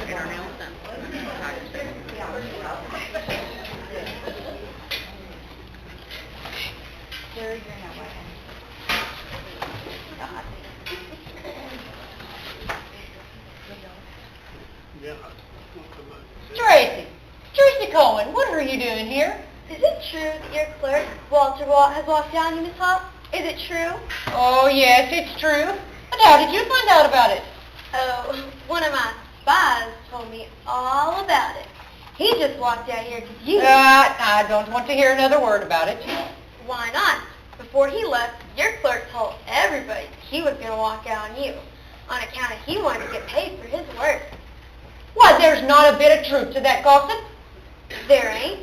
And our nails done. Tracy Cohen, what are you doing here? Is it true that your clerk, Walter Watt, has walked down you, Miss Hop? Is it true? Oh, yes, it's true. But how did you find out about it? Oh, one of my spies told me all about it. He just walked out here because you... I don't want to hear another word about it. Why not? Before he left, your clerk told everybody he was going to walk out on you on account of he wanted to get paid for his work. Why, there's not a bit of truth to that gossip. There ain't?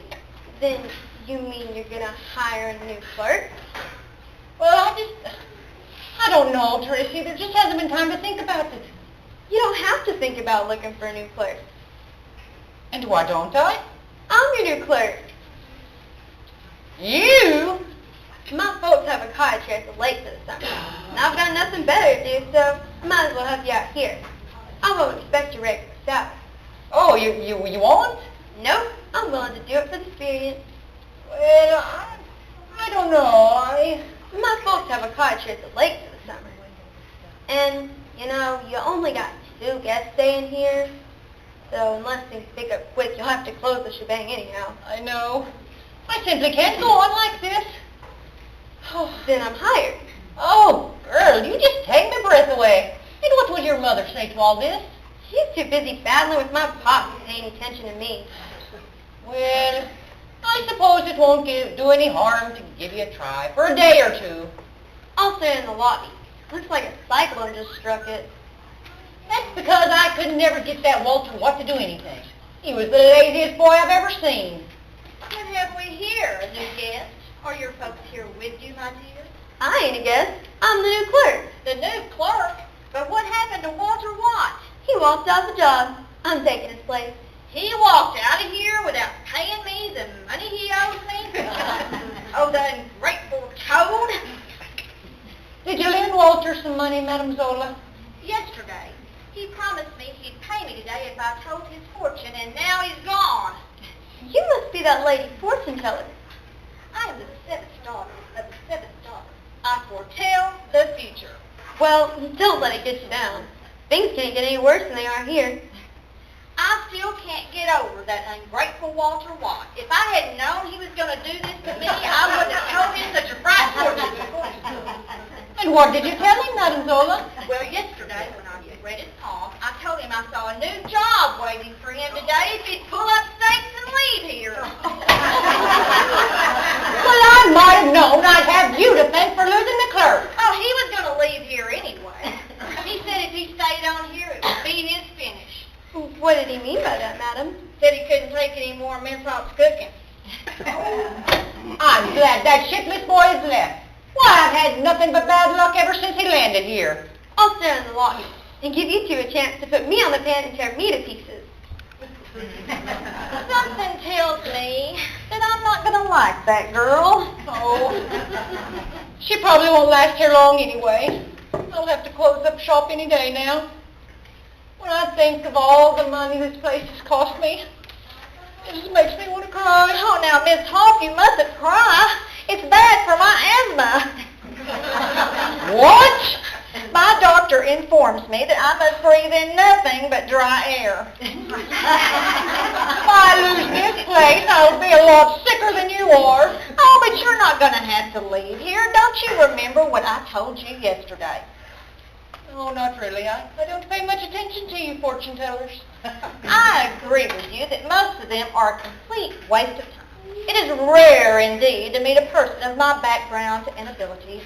Then you mean you're going to hire a new clerk? Well, I don't know, Tracy. There just hasn't been time to think about it. You don't have to think about looking for a new clerk. And why don't I? I'm your new clerk. You? My folks have a cottage here at the lake for the summer, and I've got nothing better to do, so I might as well help you out here. I won't expect your regular salary. Oh, you won't? Nope, I'm willing to do it for the experience. Well, I don't know. My folks have a cottage here at the lake for the summer. And, you know, you only got 2 guests staying here, so unless things pick up quick, you'll have to close the shebang anyhow. I know. I simply can't go on like this. Oh, then I'm hired. Oh, girl, you just take my breath away. And what will your mother say to all this? She's too busy battling with my pop to pay any attention to me. Well, I suppose it won't do any harm to give you a try for a day or 2. I'll sit in the lobby. Looks like a cyclone just struck it. That's because I could never get that Walter Watt to do anything. He was the laziest boy I've ever seen. What have we here? A new guest? Are your folks here with you, my dear? I ain't a guest. I'm the new clerk. The new clerk? But what happened to Walter Watt? He walked out the job. I'm taking his place. He walked out of here without paying me the money he owes me? Oh, the ungrateful toad. Did you lend Walter some money, Madame Zola? Yesterday, he promised me he'd pay me today if I told his fortune, and now he's gone. You must be that lady fortune teller. I am the 7th daughter of the 7th daughter. I foretell the future. Well, don't let it get you down. Things can't get any worse than they are here. I still can't get over that ungrateful Walter Watt. If I had known he was going to do this to me, I wouldn't have told him such a bright fortune. And what did you tell him, Madame Zola? Well, yesterday when I read his palm, I told him I saw a new job waiting for him today if he'd pull up stakes and leave here. Well, I might have known I'd have you to thank for losing the clerk. Oh, he was going to leave here anyway. He said if he stayed on here, it would be his finish. What did he mean by that, madam? Said he couldn't take any more Miss Hop's cooking. I'm glad that shitless boy has left. Why, I've had nothing but bad luck ever since he landed here. I'll stand in the lobby and give you 2 a chance to put me on the pan and tear me to pieces. Something tells me that I'm not going to like that girl. Oh, she probably won't last here long anyway. I'll have to close up shop any day now. When I think of all the money this place has cost me, it just makes me want to cry. Oh, now, Miss Hop, you mustn't cry. It's bad for my asthma. What? My doctor informs me that I must breathe in nothing but dry air. If I lose this place, I'll be a lot sicker than you are. Oh, but you're not going to have to leave here. Don't you remember what I told you yesterday? No, not really. I don't pay much attention to you fortune tellers. I agree with you that most of them are a complete waste of time. It is rare indeed to meet a person of my background and abilities.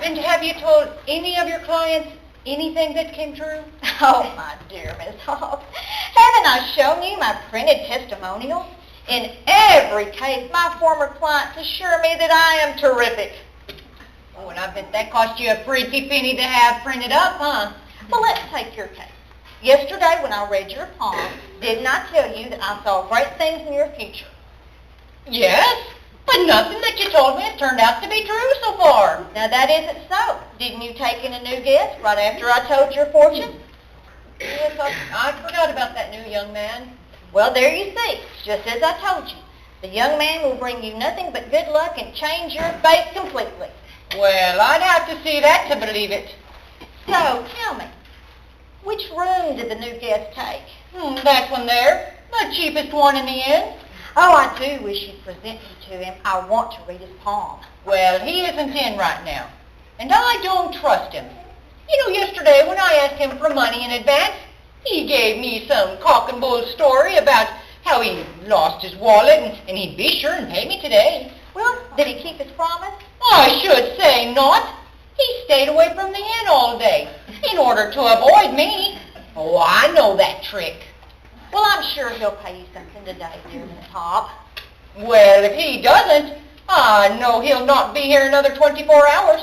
And have you told any of your clients anything that came true? Oh, my dear Miss Hop, haven't I shown you my printed testimonials? In every case, my former clients assure me that I am terrific. Oh, and I bet that cost you a pretty penny to have printed up, huh? Well, let's take your case. Yesterday when I read your palm, didn't I tell you that I saw great things in your future? Yes, but nothing that you told me has turned out to be true so far. Now that isn't so. Didn't you take in a new guest right after I told your fortune? Yes, I forgot about that new young man. Well, there you see, just as I told you. The young man will bring you nothing but good luck and change your fate completely. Well, I'd have to see that to believe it. So, tell me, which room did the new guest take? That one there, the cheapest one in the inn. Oh, I do wish you'd present me to him. I want to read his palm. Well, he isn't in right now, and I don't trust him. You know, yesterday when I asked him for money in advance, he gave me some cock and bull story about how he lost his wallet and he'd be sure and pay me today. Well, did he keep his promise? I should say not. He stayed away from the inn all day in order to avoid me. Oh, I know that trick. Well, I'm sure he'll pay you something today, dear Miss Hop. Well, if he doesn't, I know he'll not be here another 24 hours.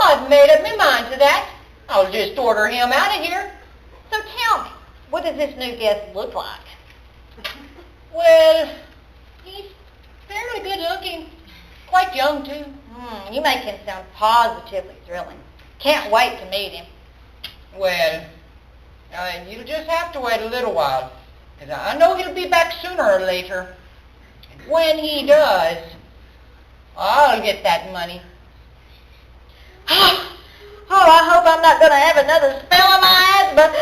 I've made up my mind to that. I'll just order him out of here. So tell me, what does this new guest look like? Well, he's fairly good looking. Quite young, too. You make him sound positively thrilling. Can't wait to meet him. Well, you'll just have to wait a little while, 'cause I know he'll be back sooner or later. When he does, I'll get that money. Oh, I hope I'm not going to have another spell in my asthma.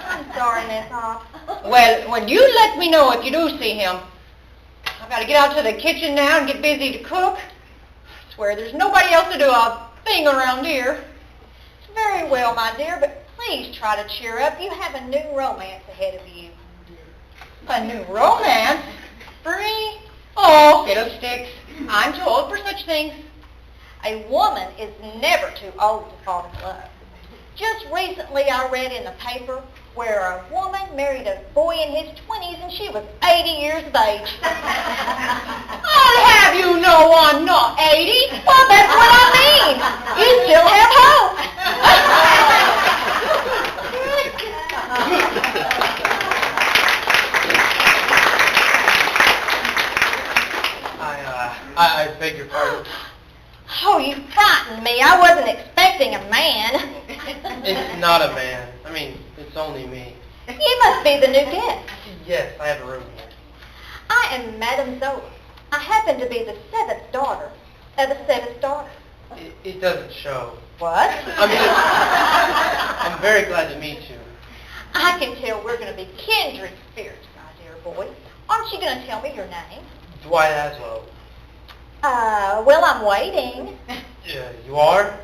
I'm sorry, Miss Hop. Well, you let me know if you do see him. I've got to get out to the kitchen now and get busy to cook. I swear there's nobody else to do a thing around here. Very well, my dear, but please try to cheer up. You have a new romance ahead of you. A new romance? Free? Oh, fiddlesticks. I'm too old for such things. A woman is never too old to fall in love. Just recently I read in the paper where a woman married a boy in his 20s and she was 80 years of age. I'll have you know I'm not 80. Well, that's what I mean. You still have hope. I beg your pardon. Oh, you frightened me. I wasn't expecting a man. It's not a man. I mean, it's only me. You must be the new guest. Yes, I have a room here. I am Madame Zola. I happen to be the seventh daughter of the seventh daughter. It doesn't show. What? I'm very glad to meet you. I can tell we're going to be kindred spirits, my dear boy. Aren't you going to tell me your name? Dwight Aswell. Well, I'm waiting. Yeah, you are?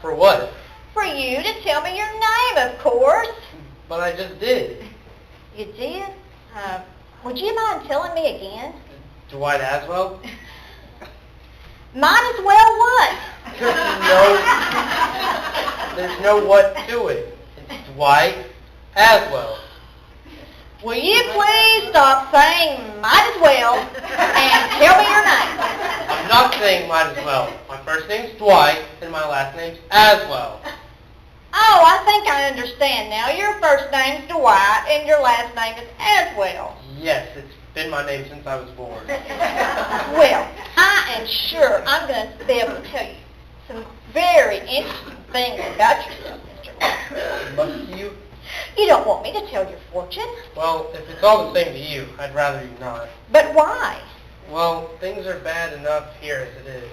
For what? For you to tell me your name, of course. But I just did. You did? Would you mind telling me again? Dwight Aswell? Might as well what? There's no what to it. It's Dwight Aswell. Will you please stop saying might as well and tell me your name? I'm not saying might as well. My first name's Dwight and my last name's Aswell. Oh, I think I understand now. Your first name's Dwight and your last name is Aswell. Yes, it's been my name since I was born. Well, I am sure I'm going to be able to tell you some very interesting things about yourself, Mr. Lawrence. Must you? You don't want me to tell your fortune. Well, if it's all the same to you, I'd rather you not. But why? Well, things are bad enough here as it is.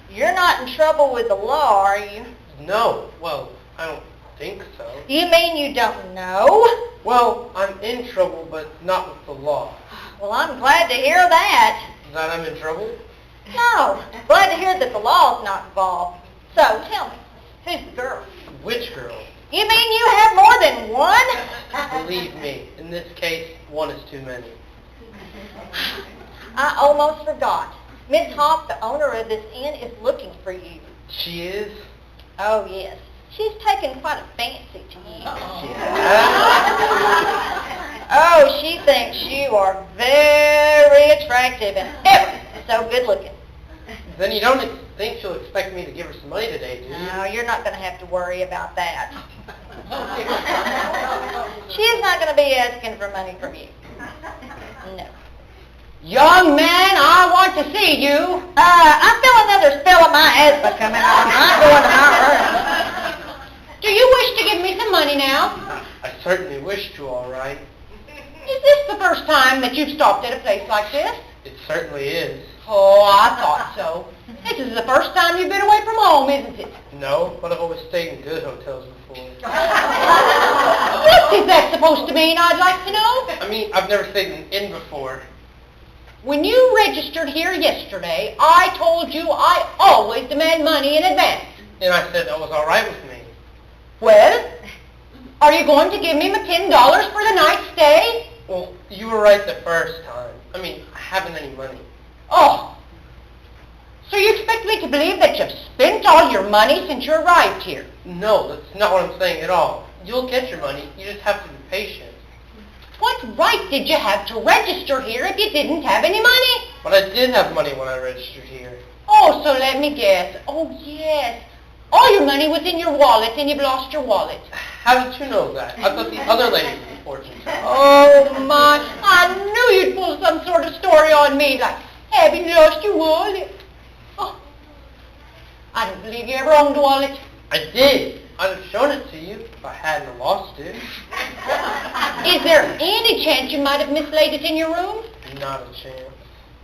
You're not in trouble with the law, are you? No, well, I don't think so. You mean you don't know? Well, I'm in trouble, but not with the law. Well, I'm glad to hear that. That I'm in trouble? No, glad to hear that the law's not involved. So, tell me, who's the girl? Which girl? You mean you have more than one? Believe me, in this case, one is too many. I almost forgot. Miss Hop, the owner of this inn, is looking for you. She is? Oh, yes. She's taken quite a fancy to you. Oh, she thinks you are very attractive and ever so good looking. Then you don't think she'll expect me to give her some money today, do you? No, you're not going to have to worry about that. She's not going to be asking for money from you. No. Young man, I want to see you. I feel another spell of my asthma coming on. I'm going to my room. Do you wish to money now. I certainly wish to, all right. Is this the first time that you've stopped at a place like this? It certainly is. Oh, I thought so. This is the first time you've been away from home, isn't it? No, but I've always stayed in good hotels before. What is that supposed to mean, I'd like to know? I mean, I've never stayed in an inn before. When you registered here yesterday, I told you I always demand money in advance. And I said that was all right with me. Well, are you going to give me my $10 for the night's stay? Well, you were right the first time. I mean, I haven't any money. Oh, so you expect me to believe that you've spent all your money since you arrived here? No, that's not what I'm saying at all. You'll get your money. You just have to be patient. What right did you have to register here if you didn't have any money? But I did have money when I registered here. Oh, so let me guess. Oh, yes. All your money was in your wallet and you've lost your wallet. How did you know that? I thought the other lady was a fortune teller. Oh, my. I knew you'd pull some sort of story on me like, have you lost your wallet? Oh, I don't believe you ever owned a wallet. I did. I'd have shown it to you if I hadn't lost it. Is there any chance you might have mislaid it in your room? Not a chance.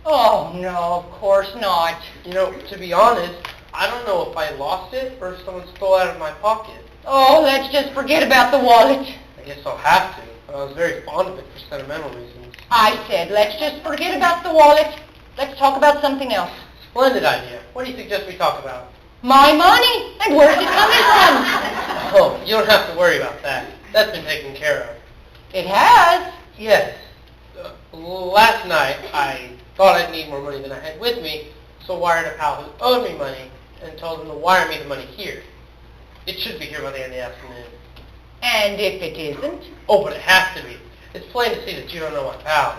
Oh, no, of course not. You know, to be honest, I don't know if I lost it or if someone stole it out of my pocket. Oh, let's just forget about the wallet. I guess I'll have to. I was very fond of it for sentimental reasons. I said, let's just forget about the wallet. Let's talk about something else. Splendid idea. What do you suggest we talk about? My money, and where's it coming from? Oh, you don't have to worry about that. That's been taken care of. It has. Yes. Last night, I thought I'd need more money than I had with me, so wired a pal who owed me money and told him to wire me the money here. It should be here by the end of the afternoon. And if it isn't? Oh, but it has to be. It's plain to see that you don't know my pal.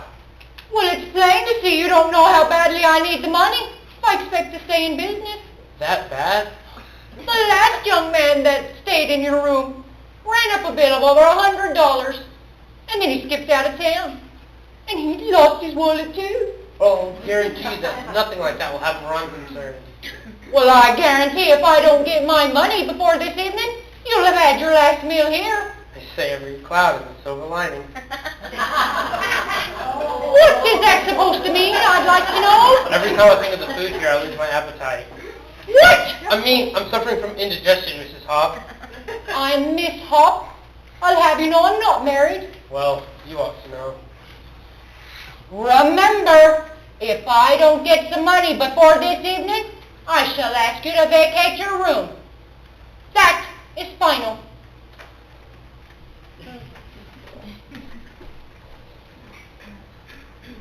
Well, it's plain to see you don't know how badly I need the money. I expect to stay in business. That bad? The last young man that stayed in your room ran up a bill of over $100, and then he skipped out of town. And he lost his wallet too. Oh, guarantee that nothing like that will happen where I'm concerned. Well, I guarantee if I don't get my money before this evening, you'll have had your last meal here. They say every cloud has a silver lining. What is that supposed to mean, I'd like to know? Every time I think of the food here, I lose my appetite. What? I mean, I'm suffering from indigestion, Mrs. Hop. I'm Miss Hop. I'll have you know I'm not married. Well, you ought to know. Remember, if I don't get some money before this evening, I shall ask you to vacate your room. That is final.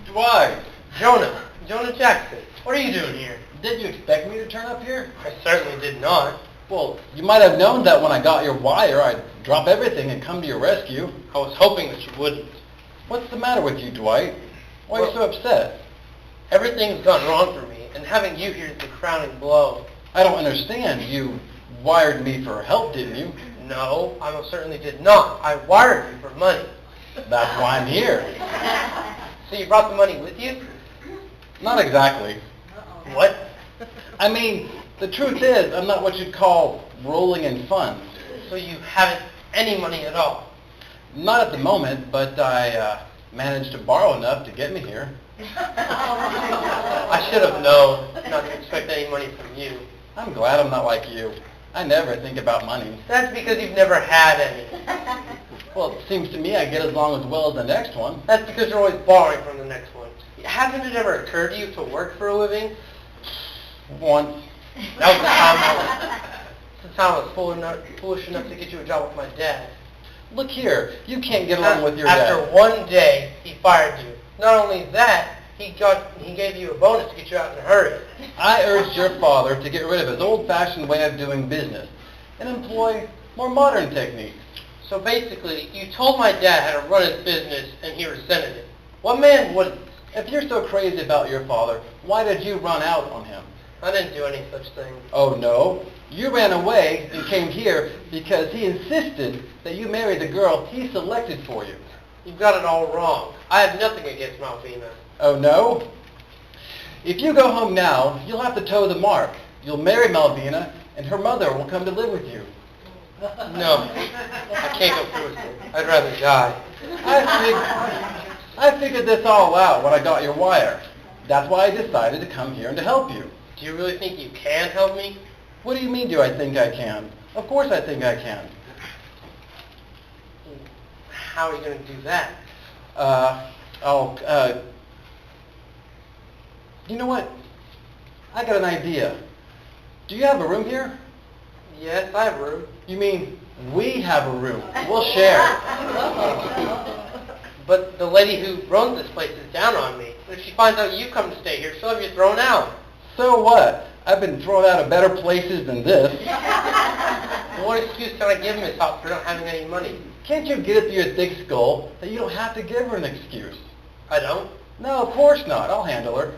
Dwight, Jonah Jackson, what are you doing here? didn't you expect me to turn up here? I certainly did not. Well, you might have known that when I got your wire, I'd drop everything and come to your rescue. I was hoping that you wouldn't. What's the matter with you, Dwight? Why are you so upset? Everything's gone wrong for me, and having you here is the crowning blow. I don't understand. You wired me for help, didn't you? No, I most certainly did not. I wired you for money. That's why I'm here. So you brought the money with you? Not exactly. What? I mean, the truth is, I'm not what you'd call rolling in funds. So you haven't any money at all? Not at the moment, but I managed to borrow enough to get me here. I should have known not to expect any money from you. I'm glad I'm not like you. I never think about money. That's because you've never had any. Well, it seems to me I get along as well as the next one. That's because you're always borrowing from the next one. Hasn't it ever occurred to you to work for a living? Once. That was the time I was foolish enough to get you a job with my dad. Look here, you can't get along with your After dad. one day, he fired you. Not only that, he gave you a bonus to get you out in a hurry. I urged your father to get rid of his old-fashioned way of doing business and employ more modern techniques. So basically, you told my dad how to run his business, and he resented it. What man wouldn't? If you're so crazy about your father, why did you run out on him? I didn't do any such thing. Oh, no. You ran away and came here because he insisted that you marry the girl he selected for you. You've got it all wrong. I have nothing against Malvina. Oh, no? If you go home now, you'll have to toe the mark. You'll marry Malvina, and her mother will come to live with you. No, I can't go through with it. I'd rather die. I figured this all out when I got your wire. That's why I decided to come here and to help you. Do you really think you can help me? What do you mean, do I think I can? Of course I think I can. How are you going to do that? You know what? I got an idea. Do you have a room here? Yes, I have room. You mean we have a room? We'll share. But the lady who runs this place is down on me. If she finds out you come to stay here, she'll have you thrown out. So what? I've been thrown out of better places than this. Well, what excuse can I give Miss Hop for not having any money? Can't you get it through your thick skull that you don't have to give her an excuse? I don't. No, of course not. I'll handle her.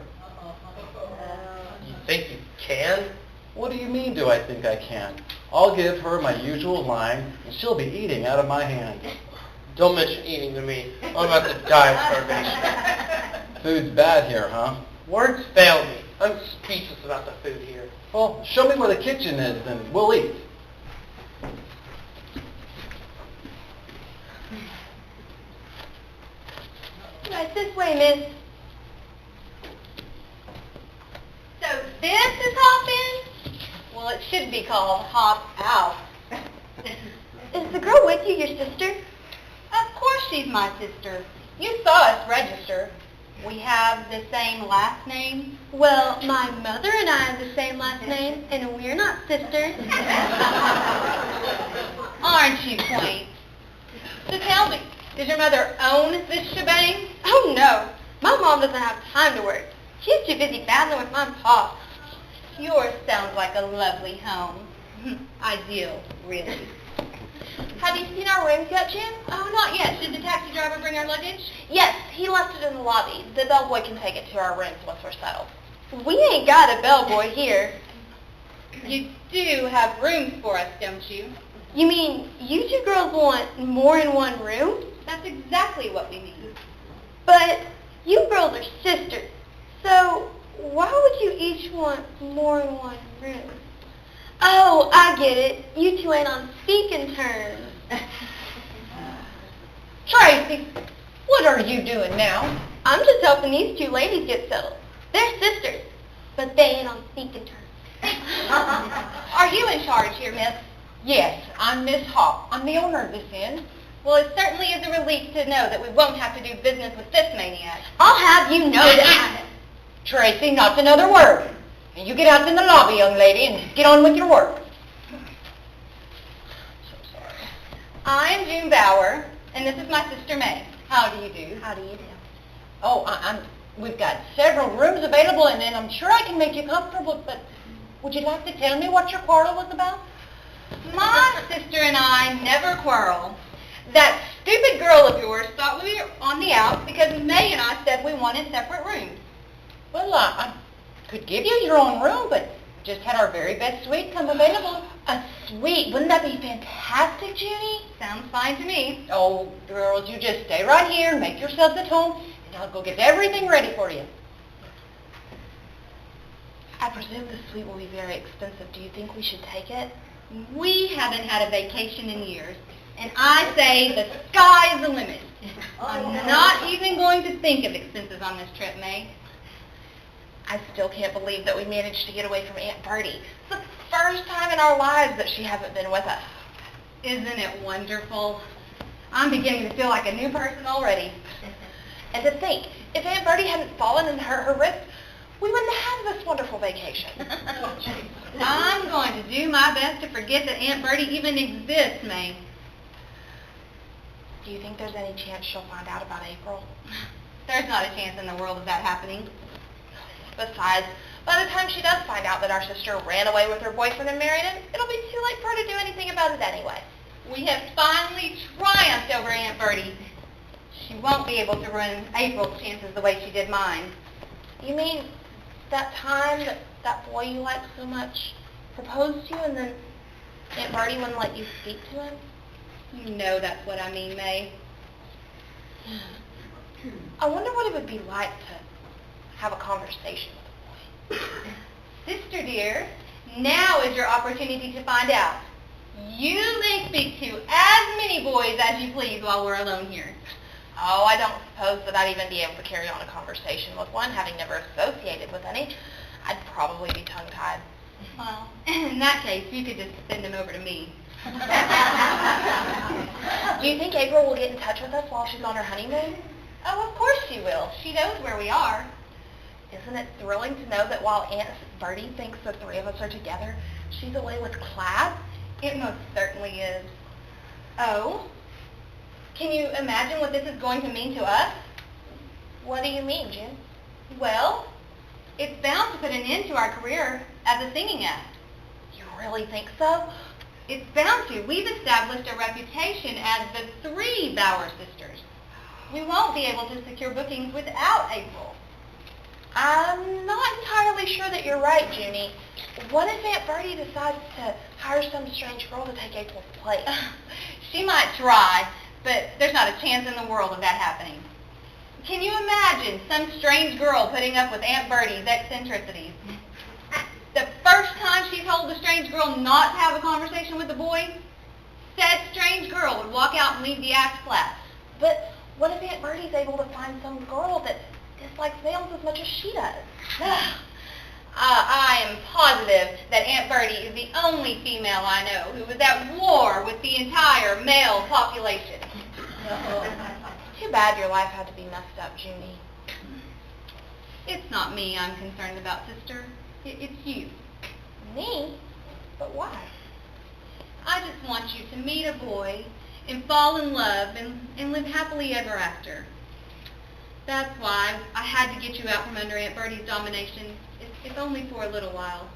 You think you can? What do you mean, do I think I can? I'll give her my usual line, and she'll be eating out of my hand. Don't mention eating to me. I'm about to die of starvation. Food's bad here, huh? Words fail me. I'm speechless about the food here. Well, show me where the kitchen is, and we'll eat. Right this way, miss. So this is hop in? Well, it should be called hop out. Is the girl with you your sister? Of course she's my sister. You saw us register. We have the same last name. Well, my mother and I have the same last name, and we're not sisters. Aren't you quaint? So tell me, does your mother own this shebang? Oh, no. My mom doesn't have time to work. She's too busy battling with my pa. Yours sounds like a lovely home. Ideal, really. Have you seen our rooms yet, Jim? Oh, not yet. Did the taxi driver bring our luggage? Yes, he left it in the lobby. The bellboy can take it to our rooms once we're settled. We ain't got a bellboy here. You do have rooms for us, don't you? You mean you two girls want more in one room? That's exactly what we mean. But you girls are sisters, so why would you each want more in one room? Oh, I get it. You two ain't on speaking terms. Tracy, what are you doing now? I'm just helping these two ladies get settled. They're sisters, but they ain't on speaking terms. Are you in charge here, miss? Yes, I'm Miss Hop. I'm the owner of this inn. Well, it certainly is a relief to know that we won't have to do business with this maniac. I'll have you know that. Tracy, not another word. And you get out in the lobby, young lady, and get on with your work. So sorry. I'm June Bauer, and this is my sister May. How do you do? How do you do? Oh, we've got several rooms available, and I'm sure I can make you comfortable, but would you like to tell me what your quarrel was about? My sister and I never quarrel. That stupid girl of yours thought we were on the outs because May and I said we wanted separate rooms. Well, I could give you your own room, but just had our very best suite come available. A suite? Wouldn't that be fantastic, Judy? Sounds fine to me. Oh, girls, you just stay right here and make yourselves at home, and I'll go get everything ready for you. I presume the suite will be very expensive. Do you think we should take it? We haven't had a vacation in years, and I say the sky is the limit. I'm not even going to think of expenses on this trip, May. I still can't believe that we managed to get away from Aunt Bertie. It's the first time in our lives that she hasn't been with us. Isn't it wonderful? I'm beginning to feel like a new person already. And to think, if Aunt Bertie hadn't fallen and hurt her wrist, we wouldn't have this wonderful vacation. I'm going to do my best to forget that Aunt Bertie even exists, May. Do you think there's any chance she'll find out about April? There's not a chance in the world of that happening. Besides, by the time she does find out that our sister ran away with her boyfriend and married him, it'll be too late for her to do anything about it anyway. We have finally triumphed over Aunt Bertie. She won't be able to ruin April's chances the way she did mine. You mean that time that boy you liked so much proposed to you and then Aunt Bertie wouldn't let you speak to him? You know that's what I mean, May. I wonder what it would be like to have a conversation with a boy. Sister dear, now is your opportunity to find out. You may speak to as many boys as you please while we're alone here. Oh, I don't suppose that I'd even be able to carry on a conversation with one, having never associated with any. I'd probably be tongue-tied. Well, in that case, you could just send them over to me. Do you think April will get in touch with us while she's on her honeymoon? Oh, of course she will. She knows where we are. Isn't it thrilling to know that while Aunt Bertie thinks the three of us are together, she's away with class? It most certainly is. Oh? Can you imagine what this is going to mean to us? What do you mean, June? Well, it's bound to put an end to our career as a singing act. You really think so? It's bound to. We've established a reputation as the three Bauer sisters. We won't be able to secure bookings without April. I'm not entirely sure that you're right, Junie. What if Aunt Bertie decides to hire some strange girl to take April's place? She might try, but there's not a chance in the world of that happening. Can you imagine some strange girl putting up with Aunt Bertie's eccentricities? The first time she told the strange girl not to have a conversation with the boy, said strange girl would walk out and leave the act flat. But what if Aunt Bertie's able to find some girl that dislikes males as much as she does? I am positive that Aunt Bertie is the only female I know who is at war with the entire male population. Too bad your life had to be messed up, Junie. It's not me I'm concerned about, sister. It's you. Me? But why? I just want you to meet a boy and fall in love and live happily ever after. That's why I had to get you out from under Aunt Bertie's domination, if only for a little while.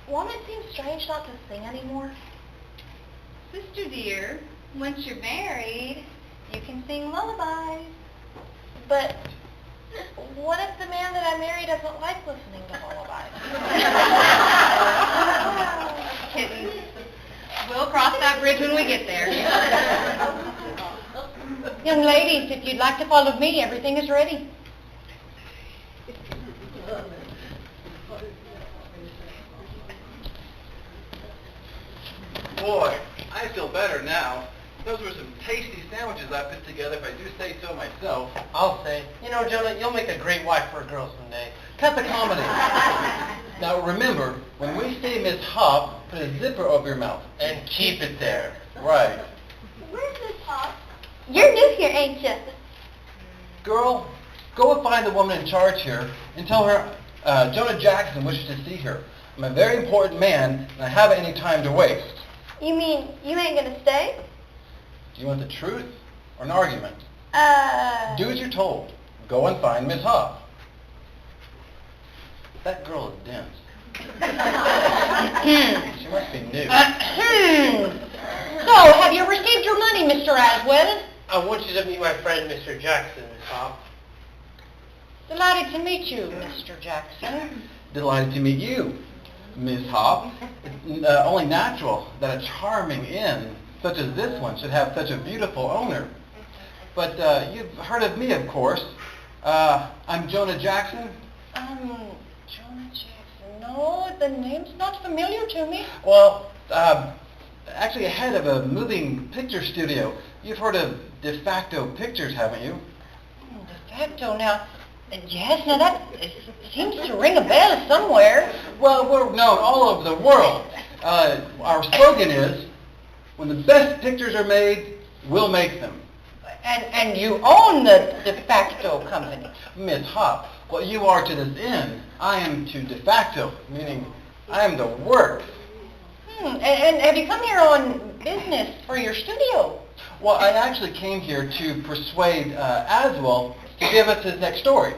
Won't it seem strange not to sing anymore? Sister dear, once you're married, you can sing lullabies. But what if the man that I marry doesn't like listening to lullabies? Kittens. We'll cross that bridge when we get there. Young ladies, if you'd like to follow me, everything is ready. Boy, I feel better now. Those were some tasty sandwiches I put together, if I do say so myself. I'll say, you know, Jonah, you'll make a great wife for a girl someday. Cut the comedy. Now remember, when we say Miss Hop, put a zipper over your mouth. And keep it there. Right. Where's Miss Hop? You're new here, ain't you? Girl, go and find the woman in charge here and tell her Jonah Jackson wishes to see her. I'm a very important man, and I haven't any time to waste. You mean you ain't gonna stay? Do you want the truth or an argument? Do as you're told. Go and find Miss Hop. That girl is dense. She must be new. So, have you received your money, Mr. Aswell? I want you to meet my friend, Mr. Jackson, Miss Hop. Delighted to meet you, Mr. Jackson. Delighted to meet you, Miss Hop. It's only natural that a charming inn such as this one should have such a beautiful owner. But you've heard of me, of course. I'm Jonah Jackson. Jonah Jackson. No, the name's not familiar to me. Well, actually head of a moving picture studio. You've heard of De Facto Pictures, haven't you? De facto, now. Yes, now that seems to ring a bell somewhere. Well, we're known all over the world. Our slogan is, when the best pictures are made, we'll make them. And you own the de facto company. Miss Hop, what you are to this inn, I am to de facto, meaning I am the work. And have you come here on business for your studio? Well, I actually came here to persuade Aswell to give us his next story.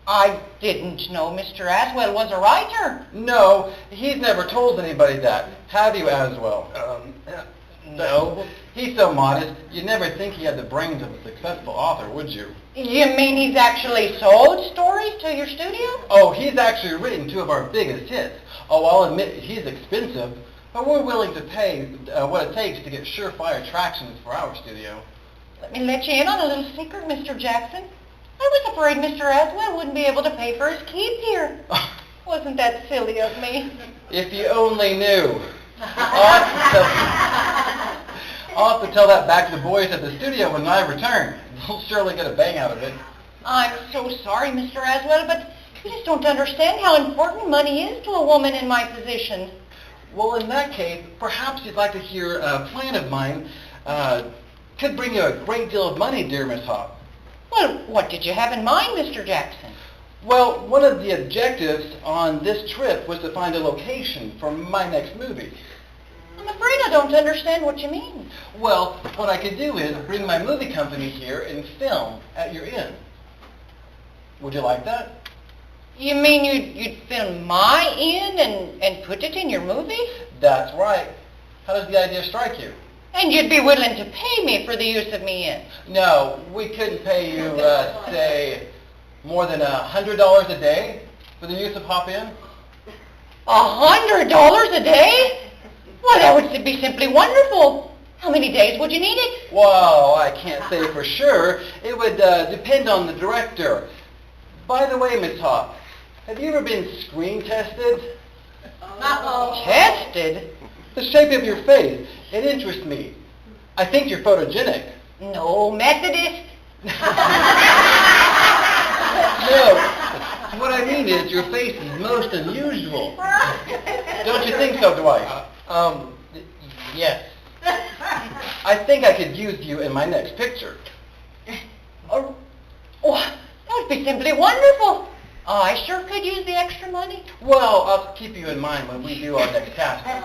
I didn't know Mr. Aswell was a writer. No, he's never told anybody that. Have you, Aswell? No. He's so modest, you'd never think he had the brains of a successful author, would you? You mean he's actually sold stories to your studio? Oh, he's actually written two of our biggest hits. Oh, I'll admit he's expensive, but we're willing to pay what it takes to get surefire attractions for our studio. Let me let you in on a little secret, Mr. Jackson. I was afraid Mr. Aswell wouldn't be able to pay for his keep here. Wasn't that silly of me? If you only knew. I'll have to tell that back to the boys at the studio when I return. They'll surely get a bang out of it. I'm so sorry, Mr. Aswell, but you just don't understand how important money is to a woman in my position. Well, in that case, perhaps you'd like to hear a plan of mine. Could bring you a great deal of money, dear Miss Hop. Well, what did you have in mind, Mr. Jackson? Well, one of the objectives on this trip was to find a location for my next movie. I'm afraid I don't understand what you mean. Well, what I could do is bring my movie company here and film at your inn. Would you like that? You mean you'd film my inn and put it in your movie? That's right. How does the idea strike you? And you'd be willing to pay me for the use of me inn? No, we couldn't pay you, say, more than $100 a day for the use of Hop Inn. $100 a day? Well, that would be simply wonderful. How many days would you need it? Well, I can't say for sure. It would depend on the director. By the way, Miss Hop, have you ever been screen tested? Tested? The shape of your face, it interests me. I think you're photogenic. No, Methodist. No, what I mean is your face is most unusual. Don't you think so, Dwight? Yes. I think I could use you in my next picture. Oh, that would be simply wonderful. I sure could use the extra money. Well, I'll keep you in mind when we do our next casting.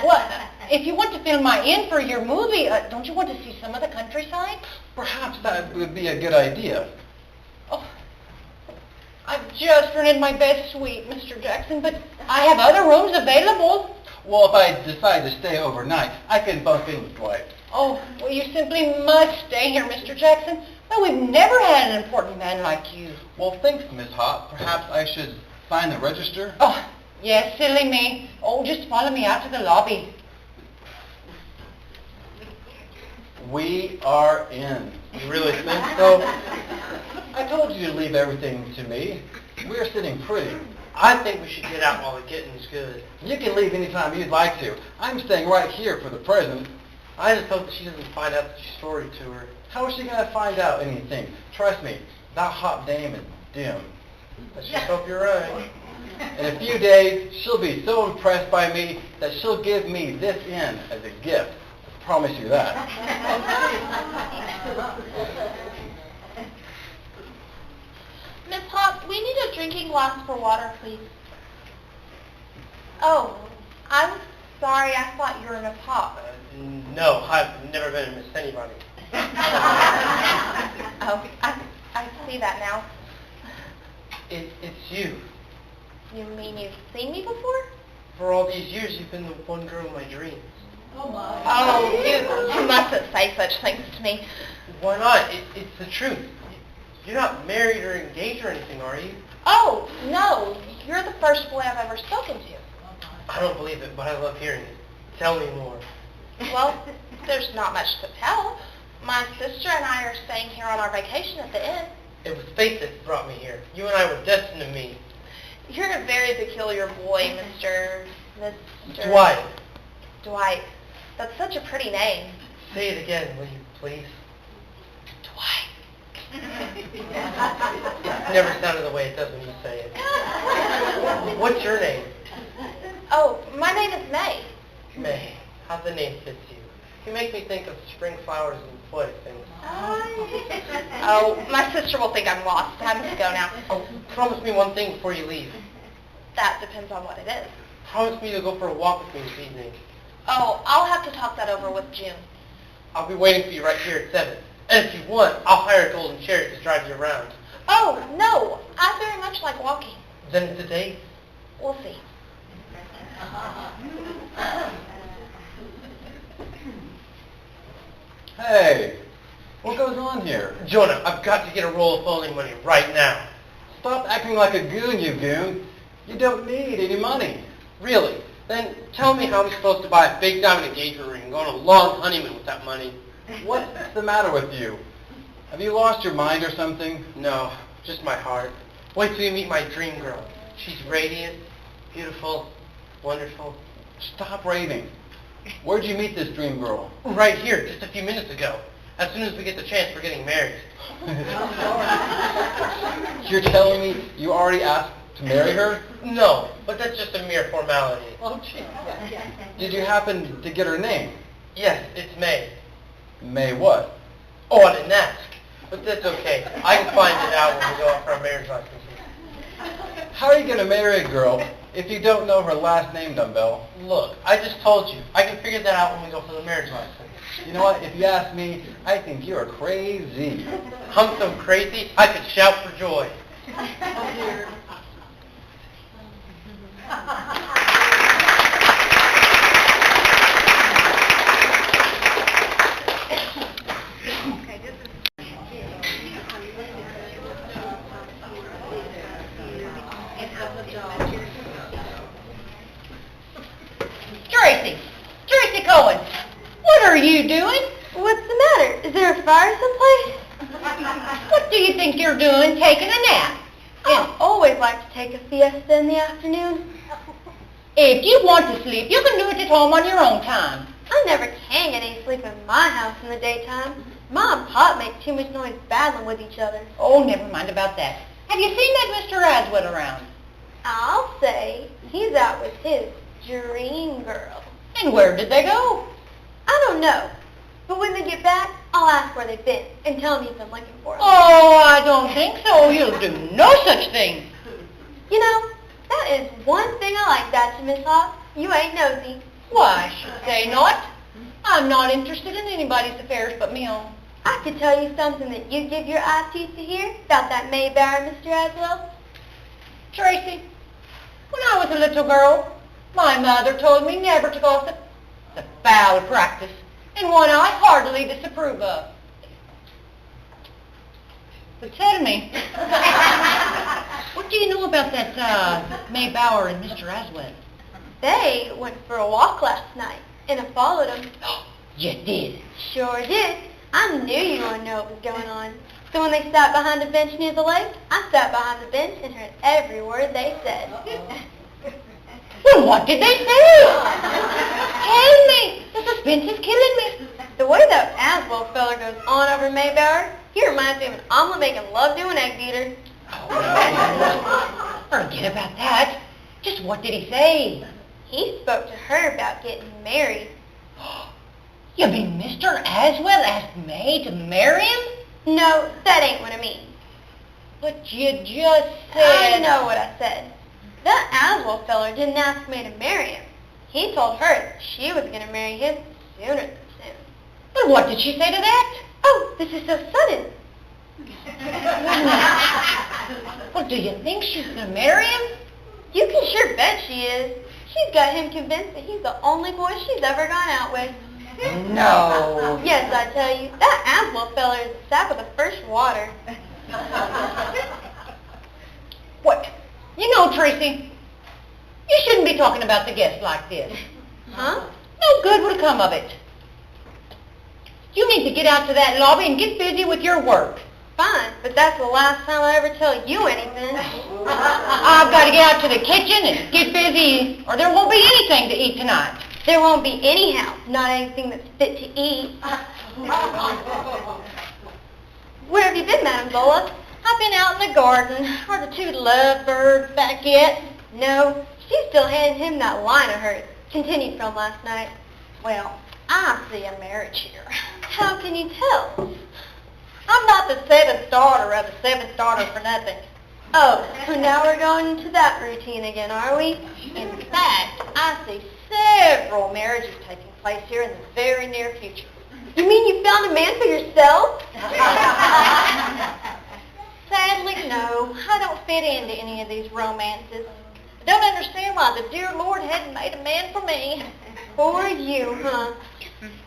Well, if you want to film my inn for your movie, don't you want to see some of the countryside? Perhaps that would be a good idea. Oh, I've just rented my best suite, Mr. Jackson, but I have other rooms available. Well, if I decide to stay overnight, I can bunk in with Dwight. Oh, well, you simply must stay here, Mr. Jackson. Well, we've never had an important man like you. Well, thanks, Miss Hop. Perhaps I should sign the register? Oh, yes, silly me. Oh, just follow me out to the lobby. We are in. You really think so? I told you to leave everything to me. We're sitting pretty. I think we should get out while the getting's good. You can leave anytime you'd like to. I'm staying right here for the present. I just hope that she doesn't find out the story to her. How is she going to find out anything? Trust me, that hot dame is dim. Let's just hope you're right. In a few days, she'll be so impressed by me that she'll give me this inn as a gift. I promise you that. Miss Hop, we need a drinking glass for water, please. Oh, I'm sorry. I thought you were Miss Hop. No, I've never been a Miss Anybody. Oh, I see that now. It's you. You mean you've seen me before? For all these years, you've been the one girl in my dreams. Oh, you mustn't say such things to me. Why not? It's the truth. You're not married or engaged or anything, are you? Oh, no. You're the first boy I've ever spoken to. I don't believe it, but I love hearing it. Tell me more. Well, there's not much to tell. My sister and I are staying here on our vacation at the inn. It was fate that brought me here. You and I were destined to meet. You're a very peculiar boy, Mr. Dwight. Dwight. That's such a pretty name. Say it again, will you, please? Dwight. Never sounded the way it does when you say it. What's your name? Oh, my name is May. May. How the name fits you. You make me think of spring flowers and poetic things. Oh, my sister will think I'm lost. I must go now. Oh, promise me one thing before you leave. That depends on what it is. Promise me to go for a walk with me this evening. Oh, I'll have to talk that over with June. I'll be waiting for you right here at 7. And if you want, I'll hire a golden chariot to drive you around. Oh, no. I very much like walking. Then it's a date. We'll see. Hey, what goes on here? Jonah, I've got to get a roll of folding money right now. Stop acting like a goon, you goon. You don't need any money. Really? Then tell me how I'm supposed to buy a big diamond engagement ring and go on a long honeymoon with that money. What's the matter with you? Have you lost your mind or something? No, just my heart. Wait till you meet my dream girl. She's radiant, beautiful, Wonderful. Stop raving. Where'd you meet this dream girl? Right here, just a few minutes ago. As soon as we get the chance, we're getting married. You're telling me you already asked to marry her? No, but that's just a mere formality. Did you happen to get her name? Yes, it's May. May what? Oh, I didn't ask. But that's okay. I can find it out when we go out for our marriage license. How are you going to marry a girl if you don't know her last name, Dumbbell? Look, I just told you. I can figure that out when we go for the marriage license. You know what? If you ask me, I think you're crazy. I'm so crazy, I could shout for joy. Tracy Cohen, what are you doing? What's the matter? Is there a fire someplace? What do you think you're doing, taking a nap? I always like to take a siesta in the afternoon. If you want to sleep, you can do it at home on your own time. I never can get any sleep in my house in the daytime. Ma and Pop make too much noise battling with each other. Oh, never mind about that. Have you seen that Mr. Aswood around? I'll say he's out with his dream girl. And where did they go? I don't know. But when they get back, I'll ask where they've been and tell them he's been looking for them. Oh, I don't think so. You'll do no such thing. You know, that is one thing I like about you, Miss Hawk. You ain't nosy. Why, I should say not. I'm not interested in anybody's affairs but me own. I could tell you something that you'd give your eye teeth to hear about that May Barron, Mr. Aswell. Tracy, when I was a little girl, my mother told me never to gossip. It's a foul practice, and one I heartily disapprove of. But tell me, what do you know about that May Bauer and Mr. Aswell? They went for a walk last night, and I followed them. You did? Sure did. I knew you would know what was going on. So when they sat behind a bench near the lake, I sat behind the bench and heard every word they said. Well, what did they say? Tell me. The suspense is killing me. The way that Aswell fella goes on over May Bauer, he reminds me of an omelet-making, love-doing egg beater. Forget about that. Just what did he say? He spoke to her about getting married. You mean Mr. Aswell asked May to marry him? No, that ain't what I mean. But you just said... I know what I said. That Aswell feller didn't ask May to marry him. He told her that she was going to marry him sooner than soon. But what did she say to that? Oh, this is so sudden. Well, do you think she's going to marry him? You can sure bet she is. She's got him convinced that he's the only boy she's ever gone out with. No. Yes, I tell you, that Aswell feller is the sap of the first water. What? You know, Tracy, you shouldn't be talking about the guests like this. Huh? No good would come of it. You need to get out to that lobby and get busy with your work. Fine, but that's the last time I ever tell you anything. I've got to get out to the kitchen and get busy, or there won't be anything to eat tonight. There won't be anyhow, not anything that's fit to eat. Where have you been, Madame Zola? I've been out in the garden. Are the two lovebirds back yet? No, she's still handing him that line of hers, continued from last night. Well, I see a marriage here. How can you tell? I'm not the seventh daughter of the seventh daughter for nothing. Oh, so now we're going into that routine again, are we? In fact, I see several marriages taking place here in the very near future. You mean you found a man for yourself? Sadly, no. I don't fit into any of these romances. I don't understand why the dear Lord hadn't made a man for me. For you, huh?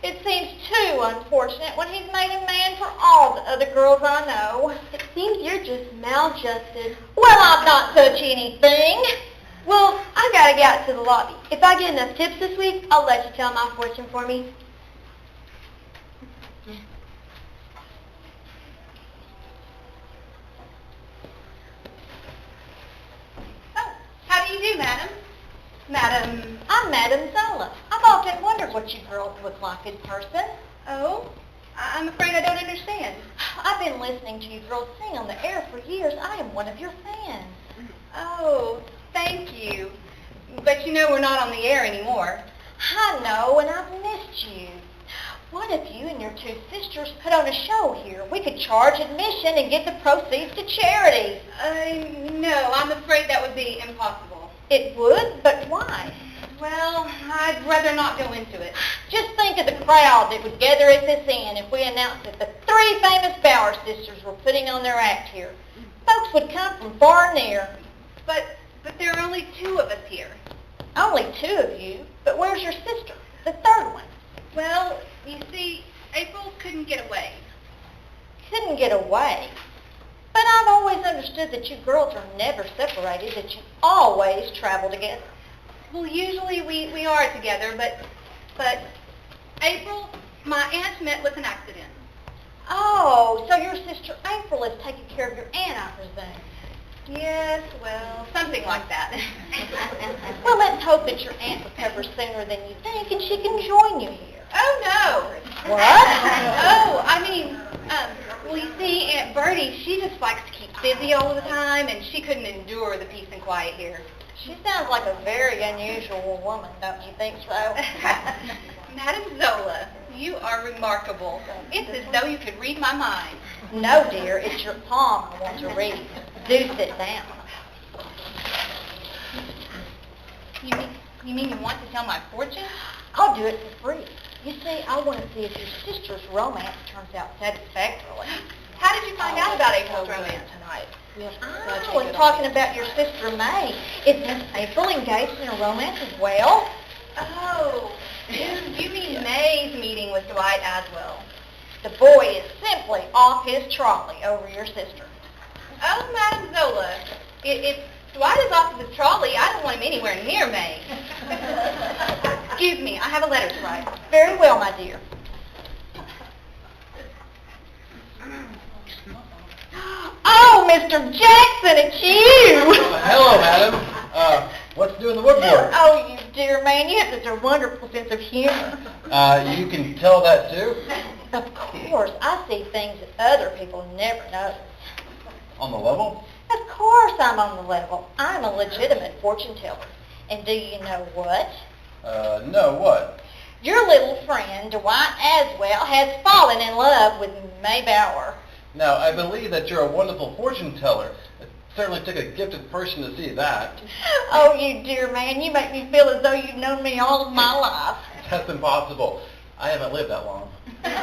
It seems too unfortunate when he's made a man for all the other girls I know. It seems you're just maladjusted. Well, I'm not such anything. Well, I gotta get out to the lobby. If I get enough tips this week, I'll let you tell my fortune for me. Oh, how do you do, madam? Madam Here's what you girls look like in person. Oh? I'm afraid I don't understand. I've been listening to you girls sing on the air for years. I am one of your fans. Oh, thank you. But you know we're not on the air anymore. I know, and I've missed you. What if you and your two sisters put on a show here? We could charge admission and give the proceeds to charity. No, I'm afraid that would be impossible. It would, but why? Well, I'd rather not go into it. Just think of the crowd that would gather at this inn if we announced that the three famous Bauer sisters were putting on their act here. Folks would come from far and near. But there are only two of us here. Only two of you? But where's your sister, the third one? Well, you see, April couldn't get away. Couldn't get away? But I've always understood that you girls are never separated, that you always travel together. Well, usually we are together, but April, my aunt met with an accident. Oh, so your sister April is taking care of your aunt, I presume. Yes, well, something like that. Well, let's hope that your aunt recovers sooner than you think and she can join you here. Oh, no. What? Oh, I mean, well, you see, Aunt Bertie, she just likes to keep busy all the time, and she couldn't endure the peace and quiet here. She sounds like a very unusual woman, don't you think so? Madame Zola, you are remarkable. It's as though you could read my mind. No, dear, it's your palm I want to read. Do sit down. You mean you want to tell my fortune? I'll do it for free. You see, I want to see if your sister's romance turns out satisfactorily. How did you find out about April's romance tonight? I was talking about your sister May. Is Miss April engaged in a romance as well? Oh, you mean May's meeting with Dwight Aswell. The boy is simply off his trolley over your sister. Oh, Madame Zola, if Dwight is off of his trolley, I don't want him anywhere near May. Excuse me, I have a letter to write. Very well, my dear. Oh, Mr. Jackson, it's you! Hello, madam. What's doing the woodwork? Oh, you dear man, you have such a wonderful sense of humor. You can tell that too? Of course, I see things that other people never notice. On the level? Of course I'm on the level. I'm a legitimate fortune teller. And do you know what? No, what? Your little friend, Dwight Aswell, has fallen in love with May Bauer. Now, I believe that you're a wonderful fortune teller. It certainly took a gifted person to see that. Oh, you dear man, you make me feel as though you've known me all of my life. That's impossible. I haven't lived that long. I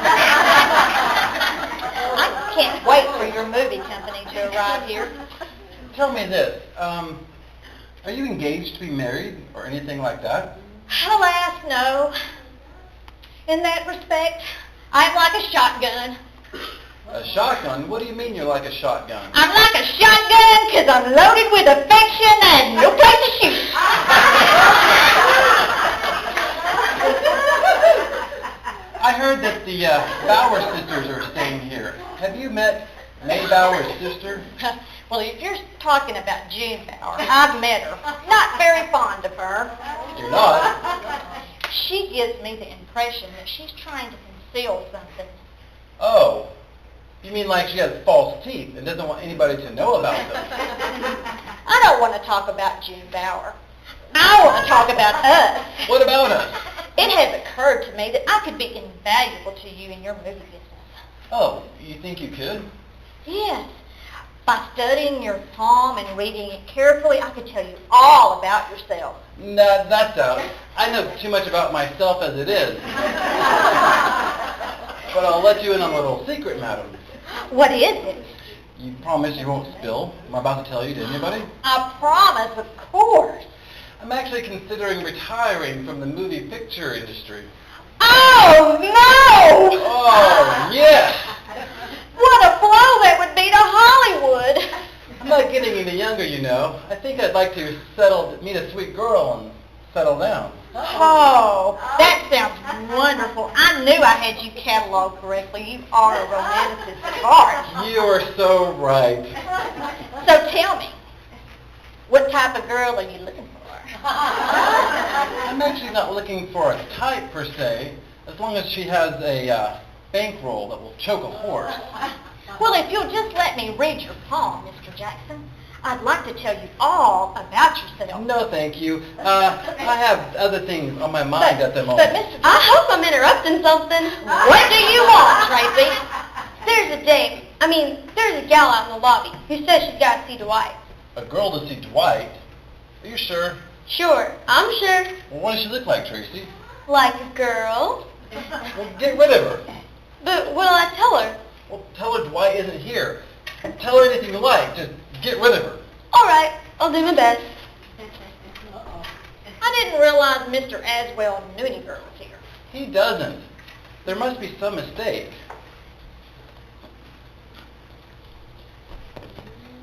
can't wait for your movie company to arrive here. Tell me this, are you engaged to be married or anything like that? Alas, no. In that respect, I'm like a shotgun. A shotgun? What do you mean you're like a shotgun? I'm like a shotgun because I'm loaded with affection and no place to shoot. I heard that the Bauer sisters are staying here. Have you met May Bauer's sister? Well, if you're talking about June Bauer, I've met her. Not very fond of her. You're not? She gives me the impression that she's trying to conceal something. Oh, you mean like she has false teeth and doesn't want anybody to know about them? I don't want to talk about June Bauer. I want to talk about us. What about us? It has occurred to me that I could be invaluable to you in your movie business. Oh, you think you could? Yes. By studying your palm and reading it carefully, I could tell you all about yourself. Nah, that's out. I know too much about myself as it is. But I'll let you in on a little secret, madam. What is it? You promise you won't spill? Am I about to tell you to anybody? I promise, of course. I'm actually considering retiring from the movie picture industry. Oh, no! Oh, yes! What a blow that would be to Hollywood! I'm not getting any younger, you know. I think I'd like to meet a sweet girl and settle down. Oh, that sounds wonderful. I knew I had you cataloged correctly. You are a romanticist at heart. You are so right. So tell me, what type of girl are you looking for? I'm actually not looking for a type per se, as long as she has a bankroll that will choke a horse. Well, if you'll just let me read your palm, Mr. Jackson, I'd like to tell you all about yourself. No, thank you. I have other things on my mind at the moment. But, Mr. I hope I'm interrupting something. What do you want, Tracy? There's a gal out in the lobby who says she's got to see Dwight. A girl to see Dwight? Are you sure? Sure, I'm sure. Well, what does she look like, Tracy? Like a girl. Well, get rid of her. But what'll I tell her? Well, tell her Dwight isn't here. Tell her anything you like. Just get rid of her. All right, I'll do my best. I didn't realize Mr. Aswell knew any girl was here. He doesn't. There must be some mistake.